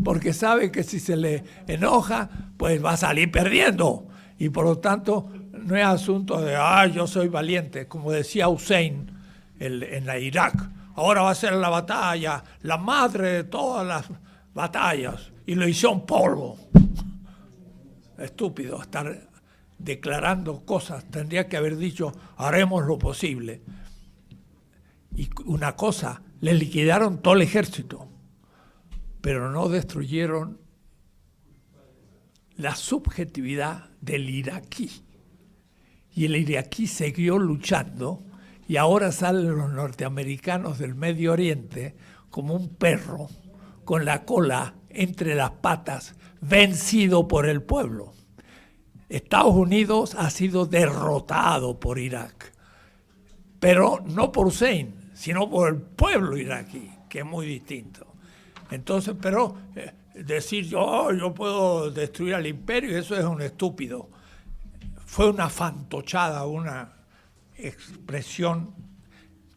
porque sabe que si se le enoja, pues va a salir perdiendo. Y por lo tanto, no es asunto de, yo soy valiente, como decía Hussein en la Irak. Ahora va a ser la batalla, la madre de todas las batallas. Y lo hizo un polvo. Estúpido estar declarando cosas. Tendría que haber dicho, haremos lo posible. Y una cosa, le liquidaron todo el ejército, pero no destruyeron la subjetividad del iraquí. Y el iraquí siguió luchando, y ahora salen los norteamericanos del Medio Oriente como un perro con la cola entre las patas, vencido por el pueblo. Estados Unidos ha sido derrotado por Irak, pero no por Hussein, sino por el pueblo iraquí, que es muy distinto. Entonces, pero decir yo puedo destruir al imperio, eso es un estúpido. Fue una fantochada, una expresión.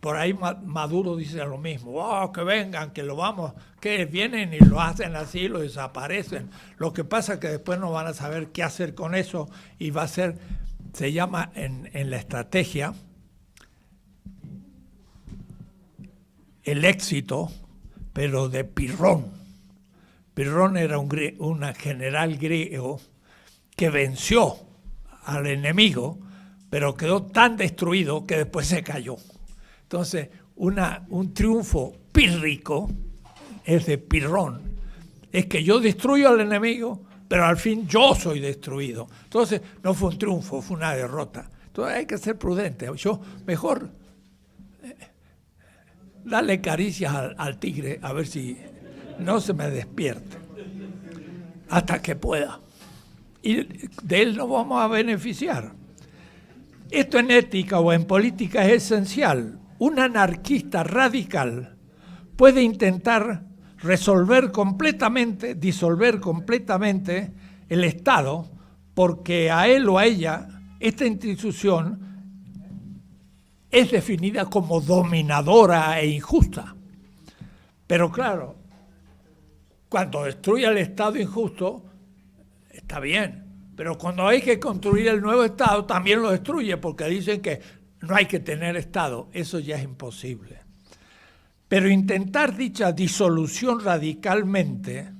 Por ahí Maduro dice lo mismo, que vengan, que lo vamos, que vienen y lo hacen así, lo desaparecen. Lo que pasa es que después no van a saber qué hacer con eso y va a ser, se llama en la estrategia, el éxito, pero de Pirrón. Pirrón era un general griego que venció al enemigo, pero quedó tan destruido que después se cayó. Entonces, un triunfo pírrico es de Pirrón. Es que yo destruyo al enemigo, pero al fin yo soy destruido. Entonces, no fue un triunfo, fue una derrota. Entonces, hay que ser prudente. Yo mejor darle caricias al tigre, a ver si no se me despierte, hasta que pueda. Y de él nos vamos a beneficiar. Esto en ética o en política es esencial. Un anarquista radical puede intentar disolver completamente el Estado, porque a él o a ella esta institución es definida como dominadora e injusta. Pero claro, cuando destruye el Estado injusto, está bien. Pero cuando hay que construir el nuevo Estado, también lo destruye, porque dicen que no hay que tener Estado. Eso ya es imposible. Pero intentar dicha disolución radicalmente,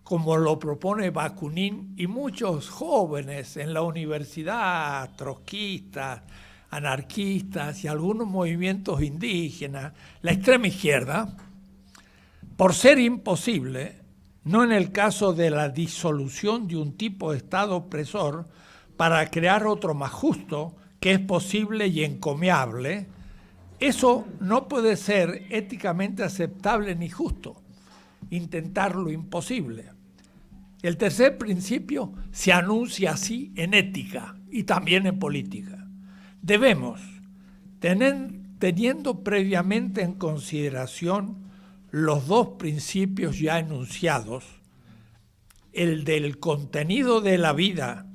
como lo propone Bakunin y muchos jóvenes en la universidad, trotskistas, anarquistas y algunos movimientos indígenas, la extrema izquierda, por ser imposible, no en el caso de la disolución de un tipo de Estado opresor para crear otro más justo, que es posible y encomiable, eso no puede ser éticamente aceptable ni justo, intentar lo imposible. El tercer principio se anuncia así en ética y también en política. Debemos, teniendo previamente en consideración los dos principios ya enunciados, el del contenido de la vida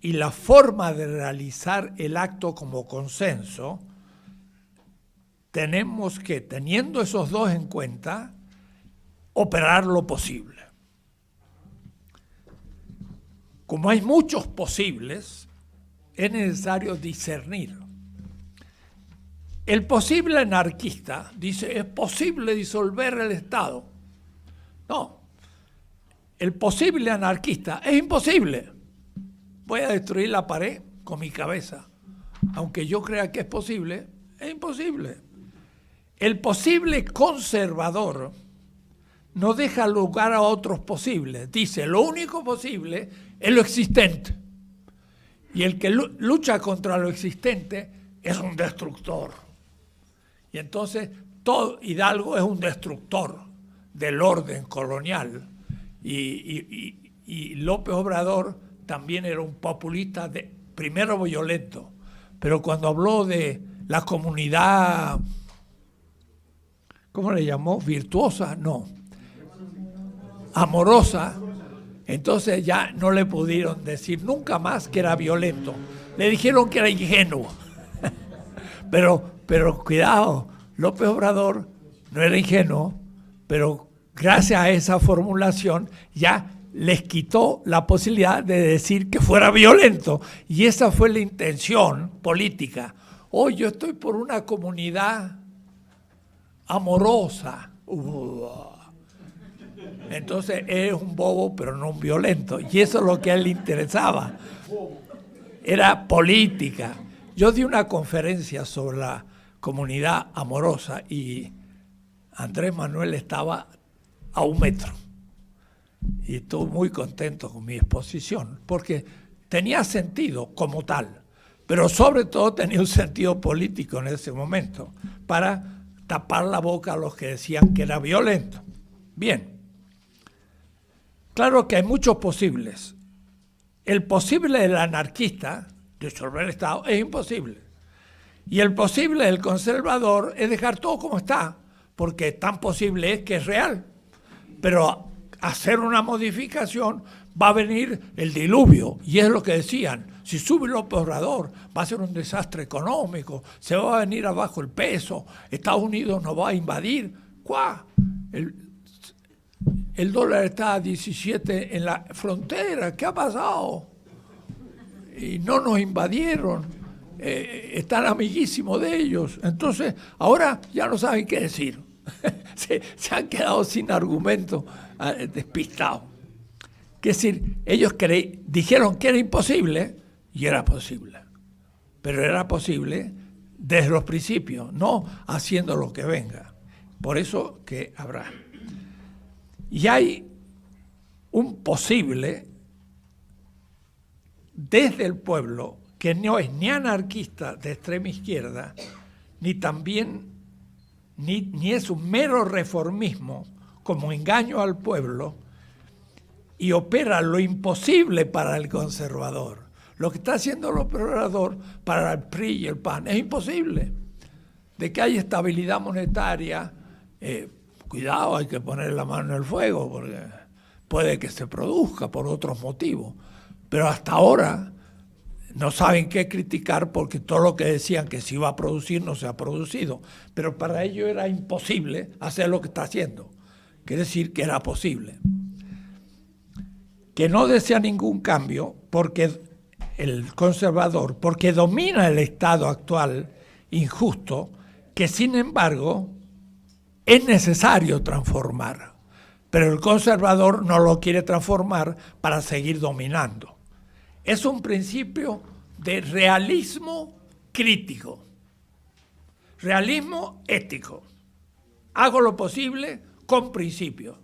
y la forma de realizar el acto como consenso, tenemos que, teniendo esos dos en cuenta, operar lo posible. Como hay muchos posibles, es necesario discernir. El posible anarquista dice, es posible disolver el Estado. No, el posible anarquista es imposible. Voy a destruir la pared con mi cabeza. aunque yo crea que es posible, es imposible. El posible conservador no deja lugar a otros posibles. Dice, lo único posible es lo existente. Y el que lucha contra lo existente es un destructor. Y entonces todo Hidalgo es un destructor del orden colonial. Y López Obrador también era un populista, primero violento, pero cuando habló de la comunidad, ¿cómo le llamó? Virtuosa, no, amorosa, entonces ya no le pudieron decir nunca más que era violento. Le dijeron que era ingenuo. pero cuidado, López Obrador no era ingenuo, pero gracias a esa formulación ya les quitó la posibilidad de decir que fuera violento. Y esa fue la intención política. Hoy yo estoy por una comunidad amorosa. Entonces es un bobo, pero no un violento. Y eso es lo que a él le interesaba. Era política. Yo di una conferencia sobre la comunidad amorosa y Andrés Manuel estaba a 1 metro. Y estuve muy contento con mi exposición, porque tenía sentido como tal, pero sobre todo tenía un sentido político en ese momento, para tapar la boca a los que decían que era violento. Bien, claro que hay muchos posibles. El posible del anarquista, disolver el Estado, es imposible. Y el posible del conservador es dejar todo como está, porque tan posible es que es real. Pero hacer una modificación va a venir el diluvio, y es lo que decían, si sube López Obrador va a ser un desastre económico, se va a venir abajo el peso, Estados Unidos nos va a invadir. ¡Cuá! El dólar está a 17 en la frontera, ¿qué ha pasado? Y no nos invadieron, están amiguísimos de ellos, entonces ahora ya no saben qué decir. se han quedado sin argumento, despistados. Es decir, ellos dijeron que era imposible y era posible. Pero era posible desde los principios, no haciendo lo que venga. Por eso que habrá. Y hay un posible desde el pueblo que no es ni anarquista de extrema izquierda, ni también ni es un mero reformismo como engaño al pueblo, y opera lo imposible para el conservador. Lo que está haciendo el operador para el PRI y el PAN es imposible. De que hay estabilidad monetaria, cuidado, hay que poner la mano en el fuego, porque puede que se produzca por otros motivos. Pero hasta ahora no saben qué criticar, porque todo lo que decían que se iba a producir no se ha producido. Pero para ellos era imposible hacer lo que está haciendo. Quiere decir que era posible. Que no desea ningún cambio, porque el conservador, porque domina el estado actual injusto, que sin embargo es necesario transformar. Pero el conservador no lo quiere transformar para seguir dominando. Es un principio de realismo crítico, realismo ético. Hago lo posible con principios.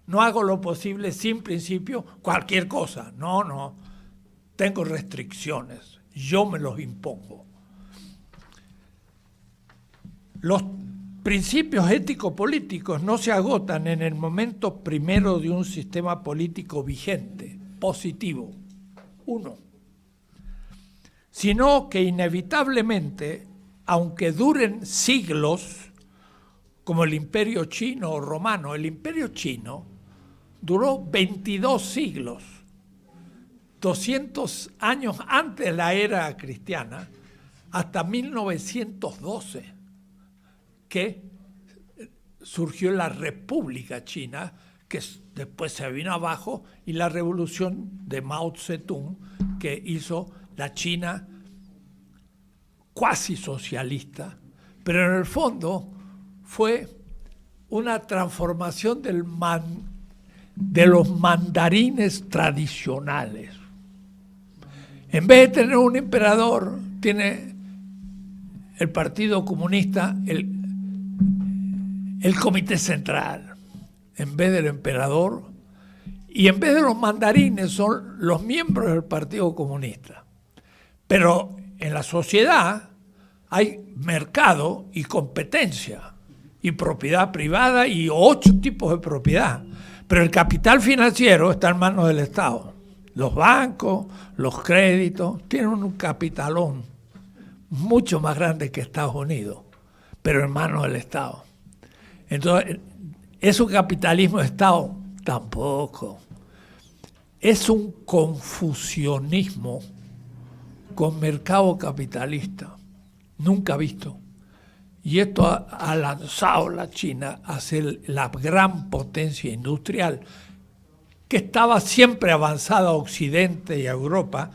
No hago lo posible sin principio, cualquier cosa. No. Tengo restricciones. Yo me los impongo. Los principios ético-políticos no se agotan en el momento primero de un sistema político vigente, positivo, sino que inevitablemente, aunque duren siglos, como el imperio chino o romano, el imperio chino duró 22 siglos, 200 años antes de la era cristiana, hasta 1912, que surgió la República China, que después se vino abajo, y la revolución de Mao Zedong, que hizo la China cuasi socialista, pero en el fondo fue una transformación de los mandarines tradicionales. En vez de tener un emperador, tiene el Partido Comunista el Comité Central, en vez del emperador, y en vez de los mandarines son los miembros del Partido Comunista. Pero en la sociedad hay mercado y competencia, y propiedad privada y 8 tipos de propiedad. Pero el capital financiero está en manos del Estado. Los bancos, los créditos, tienen un capitalón mucho más grande que Estados Unidos, pero en manos del Estado. Entonces, ¿es un capitalismo de Estado? Tampoco. Es un confusionismo con mercado capitalista, nunca visto. Y esto ha lanzado a la China a ser la gran potencia industrial que estaba siempre avanzada a Occidente y a Europa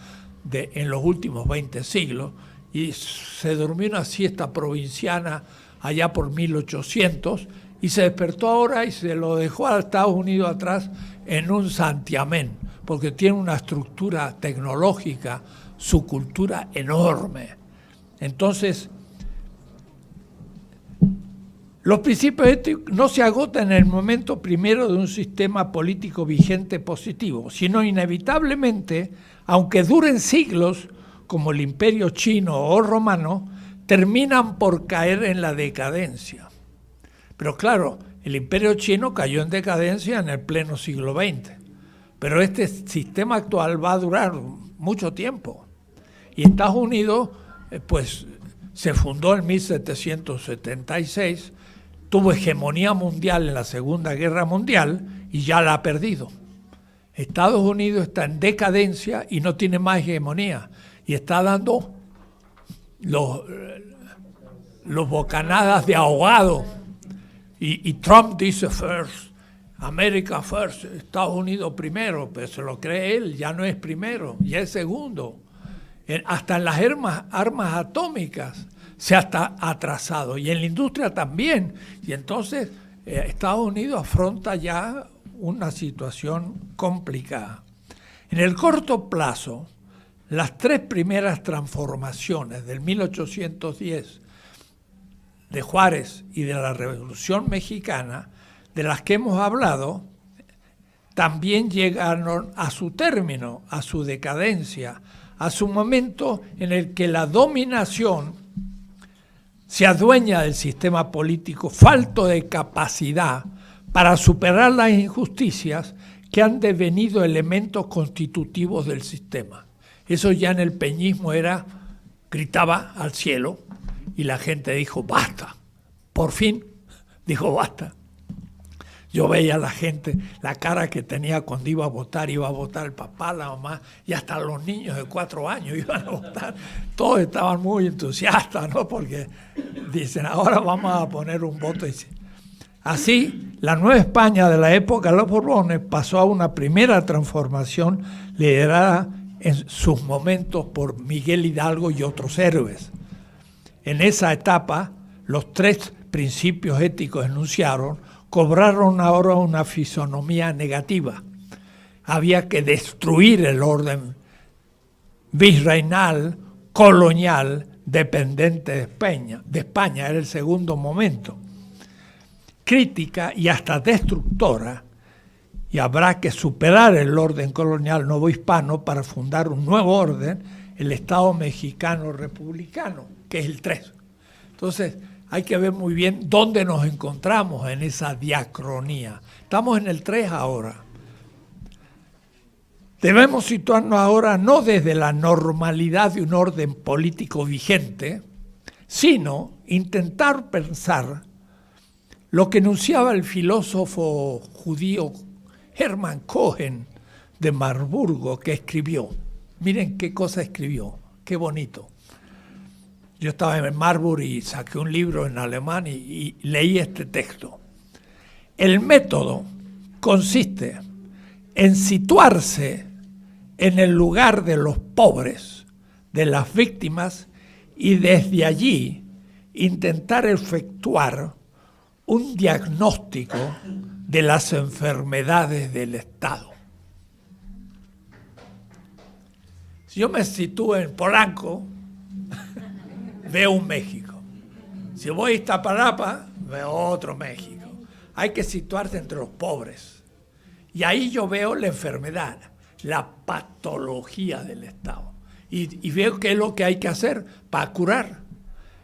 en los últimos 20 siglos, y se durmió una siesta provinciana allá por 1800 y se despertó ahora y se lo dejó a Estados Unidos atrás en un santiamén, porque tiene una estructura tecnológica, su cultura enorme. Entonces, los principios éticos no se agotan en el momento primero de un sistema político vigente positivo, sino inevitablemente, aunque duren siglos, como el imperio chino o romano, terminan por caer en la decadencia. Pero claro, el imperio chino cayó en decadencia en el pleno siglo XX, pero este sistema actual va a durar mucho tiempo. Y Estados Unidos, pues, se fundó en 1776, tuvo hegemonía mundial en la Segunda Guerra Mundial y ya la ha perdido. Estados Unidos está en decadencia y no tiene más hegemonía, y está dando los bocanadas de ahogado. Y Trump dice first, America first, Estados Unidos primero, pero se lo cree él, ya no es primero, ya es segundo. Hasta en las armas atómicas se ha atrasado, y en la industria también. Y entonces Estados Unidos afronta ya una situación complicada. En el corto plazo, las 3 primeras transformaciones del 1810 de Juárez y de la Revolución Mexicana, de las que hemos hablado, también llegaron a su término, a su decadencia, a su momento en el que la dominación se adueña del sistema político, falto de capacidad para superar las injusticias que han devenido elementos constitutivos del sistema. Eso ya en el peñismo gritaba al cielo, y la gente dijo, basta. Por fin dijo, basta. Yo veía a la gente, la cara que tenía cuando iba a votar el papá, la mamá, y hasta los niños de 4 años iban a votar. Todos estaban muy entusiastas, ¿no? Porque dicen, ahora vamos a poner un voto. Así, la Nueva España de la época de los Borbones pasó a una primera transformación liderada en sus momentos por Miguel Hidalgo y otros héroes. En esa etapa, los 3 principios éticos enunciados cobraron ahora una fisonomía negativa. Había que destruir el orden virreinal, colonial, dependiente de España. Era el segundo momento. Crítica y hasta destructora, y habrá que superar el orden colonial novohispano para fundar un nuevo orden, el Estado mexicano republicano, que es el 3. Entonces, hay que ver muy bien dónde nos encontramos en esa diacronía. Estamos en el 3 ahora. Debemos situarnos ahora no desde la normalidad de un orden político vigente, sino intentar pensar lo que enunciaba el filósofo judío Hermann Cohen de Marburgo, que escribió. Miren qué cosa escribió, qué bonito. Yo estaba en Marburg y saqué un libro en alemán y leí este texto. El método consiste en situarse en el lugar de los pobres, de las víctimas, y desde allí intentar efectuar un diagnóstico de las enfermedades del Estado. Si yo me sitúo en Polanco, veo un México. Si voy a Iztapalapa, veo otro México. Hay que situarse entre los pobres. Y ahí yo veo la enfermedad, la patología del Estado. Y veo qué es lo que hay que hacer para curar.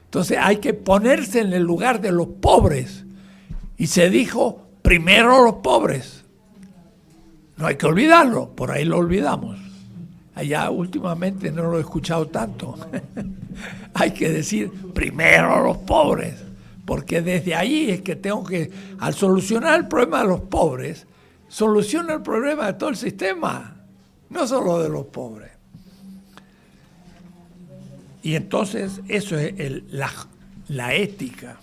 Entonces hay que ponerse en el lugar de los pobres. Y se dijo, primero los pobres. No hay que olvidarlo, por ahí lo olvidamos. Allá últimamente no lo he escuchado tanto. Hay que decir primero los pobres, porque desde ahí es que tengo que, al solucionar el problema de los pobres, soluciona el problema de todo el sistema, no solo de los pobres. Y entonces eso es la ética,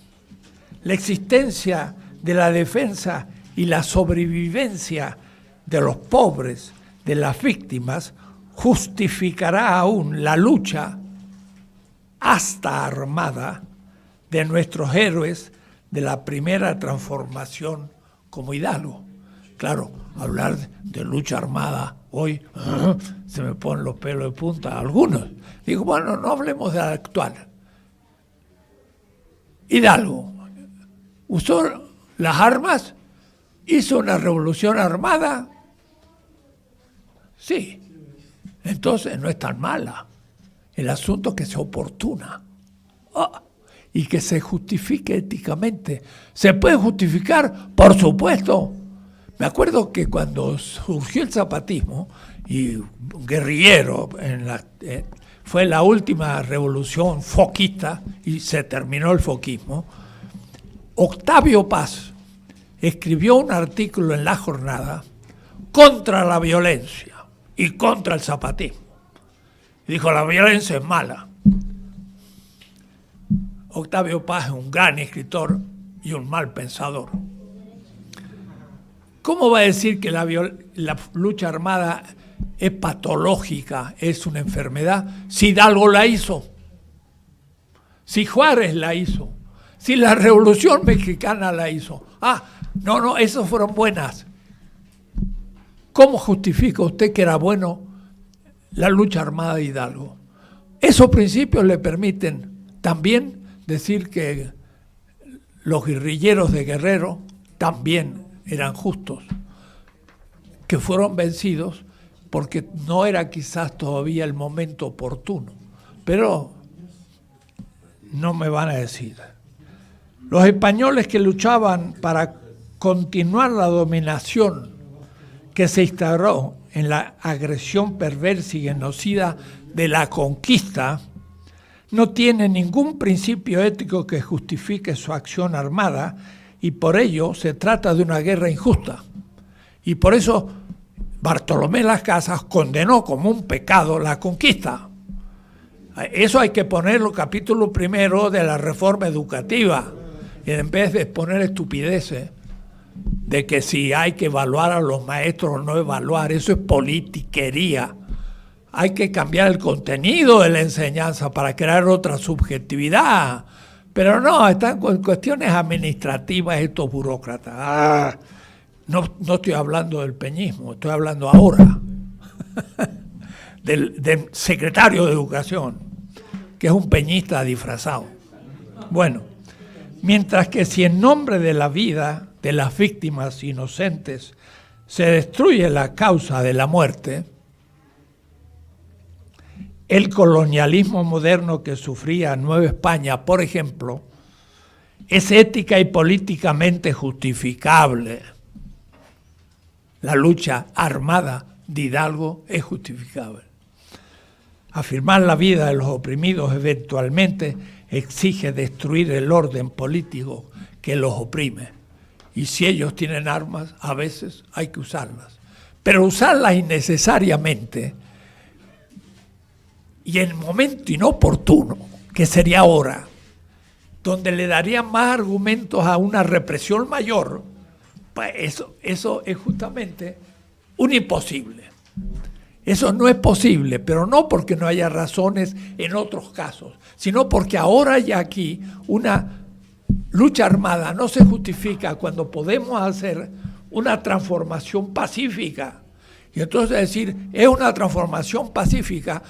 la existencia de la defensa y la sobrevivencia de los pobres, de las víctimas, justificará aún la lucha hasta armada de nuestros héroes de la primera transformación como Hidalgo. Claro, hablar de lucha armada hoy se me ponen los pelos de punta a algunos. Digo, bueno, no hablemos de la actual. Hidalgo usó las armas, hizo una revolución armada. Sí, entonces no es tan mala. El asunto es que sea oportuna y que se justifique éticamente. ¿Se puede justificar? Por supuesto. Me acuerdo que cuando surgió el zapatismo y guerrillero, fue la última revolución foquista y se terminó el foquismo, Octavio Paz escribió un artículo en La Jornada contra la violencia y contra el zapatismo. Dijo, la violencia es mala. Octavio Paz es un gran escritor y un mal pensador. ¿Cómo va a decir que la lucha armada es patológica, es una enfermedad, si Hidalgo la hizo? Si Juárez la hizo, si la Revolución Mexicana la hizo. No, esas fueron buenas. ¿Cómo justifica usted que era bueno la lucha armada de Hidalgo? Esos principios le permiten también decir que los guerrilleros de Guerrero también eran justos, que fueron vencidos porque no era quizás todavía el momento oportuno. Pero no me van a decir. Los españoles que luchaban para continuar la dominación que se instauró en la agresión perversa y genocida de la conquista, no tienen ningún principio ético que justifique su acción armada y por ello se trata de una guerra injusta. Y por eso Bartolomé Las Casas condenó como un pecado la conquista. Eso hay que ponerlo capítulo primero de la reforma educativa, y en vez de poner estupideces de que si hay que evaluar a los maestros o no evaluar, eso es politiquería. Hay que cambiar el contenido de la enseñanza para crear otra subjetividad. Pero no, están con cuestiones administrativas estos burócratas. No estoy hablando del peñismo, estoy hablando ahora del secretario de Educación, que es un peñista disfrazado. Bueno, mientras que si en nombre de la vida de las víctimas inocentes se destruye la causa de la muerte, el colonialismo moderno que sufría Nueva España, por ejemplo, es ética y políticamente justificable. La lucha armada de Hidalgo es justificable. Afirmar la vida de los oprimidos eventualmente exige destruir el orden político que los oprime. Y si ellos tienen armas, a veces hay que usarlas. Pero usarlas innecesariamente y en el momento inoportuno, que sería ahora, donde le darían más argumentos a una represión mayor, pues eso es justamente un imposible. Eso no es posible, pero no porque no haya razones en otros casos, sino porque ahora y aquí una lucha armada no se justifica cuando podemos hacer una transformación pacífica. Y entonces decir, es una transformación pacífica,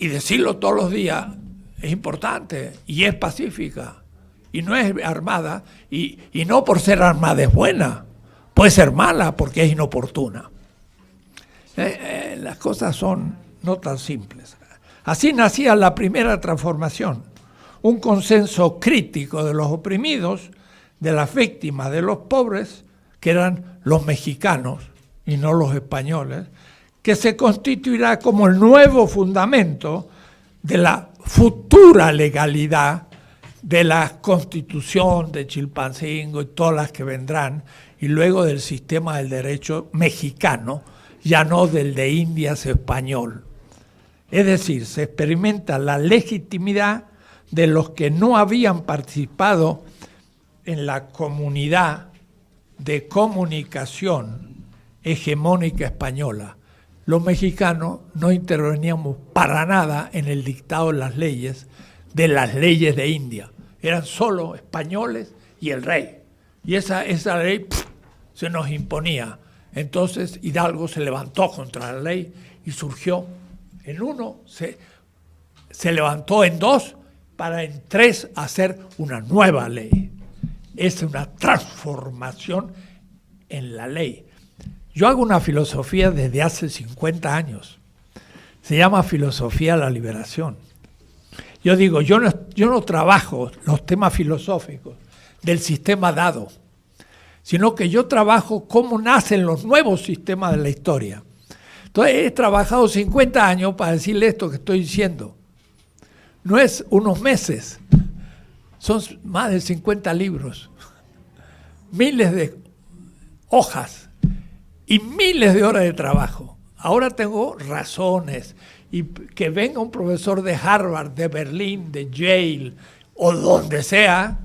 y decirlo todos los días es importante y es pacífica. y no es armada, y no por ser armada es buena, puede ser mala porque es inoportuna. Las cosas son no tan simples. Así nacía la primera transformación, un consenso crítico de los oprimidos, de las víctimas, de los pobres, que eran los mexicanos y no los españoles, que se constituirá como el nuevo fundamento de la futura legalidad de la Constitución de Chilpancingo y todas las que vendrán, y luego del sistema del derecho mexicano, ya no del de Indias español. Es decir, se experimenta la legitimidad de los que no habían participado en la comunidad de comunicación hegemónica española. Los mexicanos no interveníamos para nada en el dictado de las leyes de India. Eran solo españoles y el rey. Y esa ley se nos imponía. Entonces Hidalgo se levantó contra la ley y surgió en uno, se levantó en dos, para en tres hacer una nueva ley. Es una transformación en la ley. Yo hago una filosofía desde hace 50 años. Se llama filosofía de la liberación. Yo digo, yo no trabajo los temas filosóficos del sistema dado, sino que yo trabajo cómo nacen los nuevos sistemas de la historia. Entonces he trabajado 50 años para decirle esto que estoy diciendo. No es unos meses, son más de 50 libros, miles de hojas y miles de horas de trabajo. Ahora tengo razones, y que venga un profesor de Harvard, de Berlín, de Yale o donde sea,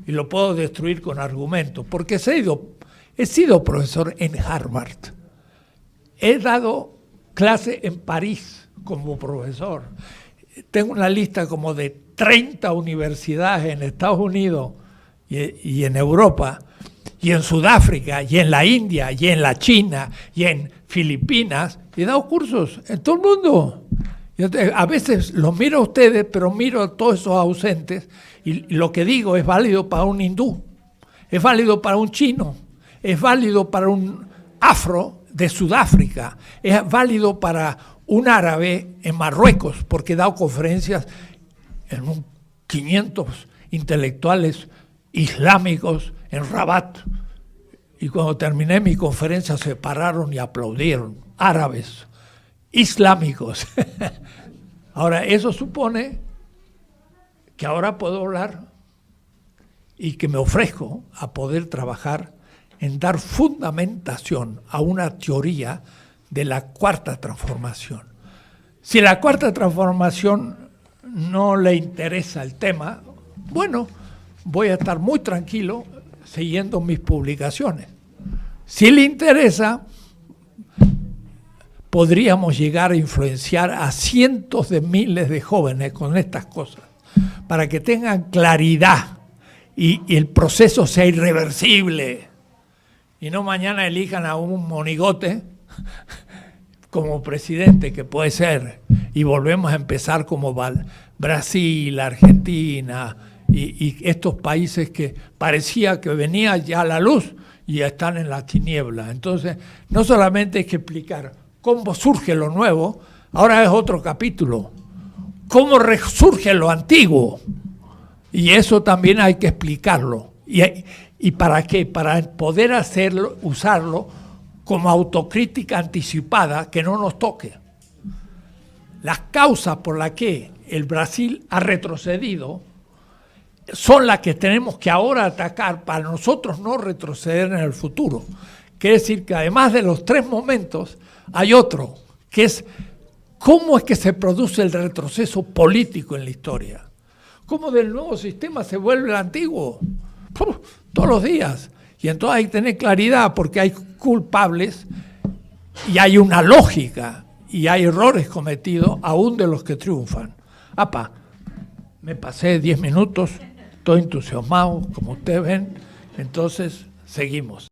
y lo puedo destruir con argumentos, porque he sido profesor en Harvard. He dado clase en París como profesor. Tengo una lista como de 30 universidades en Estados Unidos y en Europa, y en Sudáfrica, y en la India, y en la China, y en Filipinas. He dado cursos en todo el mundo. A veces los miro a ustedes, pero miro a todos esos ausentes, y lo que digo es válido para un hindú, es válido para un chino, es válido para un afro de Sudáfrica, es válido para un árabe en Marruecos, porque he dado conferencias en 500 intelectuales islámicos en Rabat, y cuando terminé mi conferencia se pararon y aplaudieron, árabes, islámicos. Ahora, eso supone que ahora puedo hablar y que me ofrezco a poder trabajar en dar fundamentación a una teoría de la cuarta transformación. Si la cuarta transformación no le interesa el tema, bueno, voy a estar muy tranquilo siguiendo mis publicaciones. Si le interesa, podríamos llegar a influenciar a cientos de miles de jóvenes con estas cosas, para que tengan claridad y el proceso sea irreversible, y no mañana elijan a un monigote como presidente, que puede ser, y volvemos a empezar como Brasil, Argentina y estos países que parecía que venía ya la luz y ya están en la tiniebla. Entonces, no solamente hay que explicar cómo surge lo nuevo, ahora es otro capítulo. ¿Cómo resurge lo antiguo? Y eso también hay que explicarlo. ¿Y para qué? Para poder hacerlo, usarlo como autocrítica anticipada, que no nos toque. Las causas por las que el Brasil ha retrocedido son las que tenemos que ahora atacar para nosotros no retroceder en el futuro. Quiere decir que además de los tres momentos, hay otro, que es cómo es que se produce el retroceso político en la historia. Cómo del nuevo sistema se vuelve el antiguo. Todos los días. Y entonces hay que tener claridad, porque hay culpables y hay una lógica y hay errores cometidos aún de los que triunfan. Me pasé 10 minutos, estoy entusiasmado, como ustedes ven, entonces seguimos.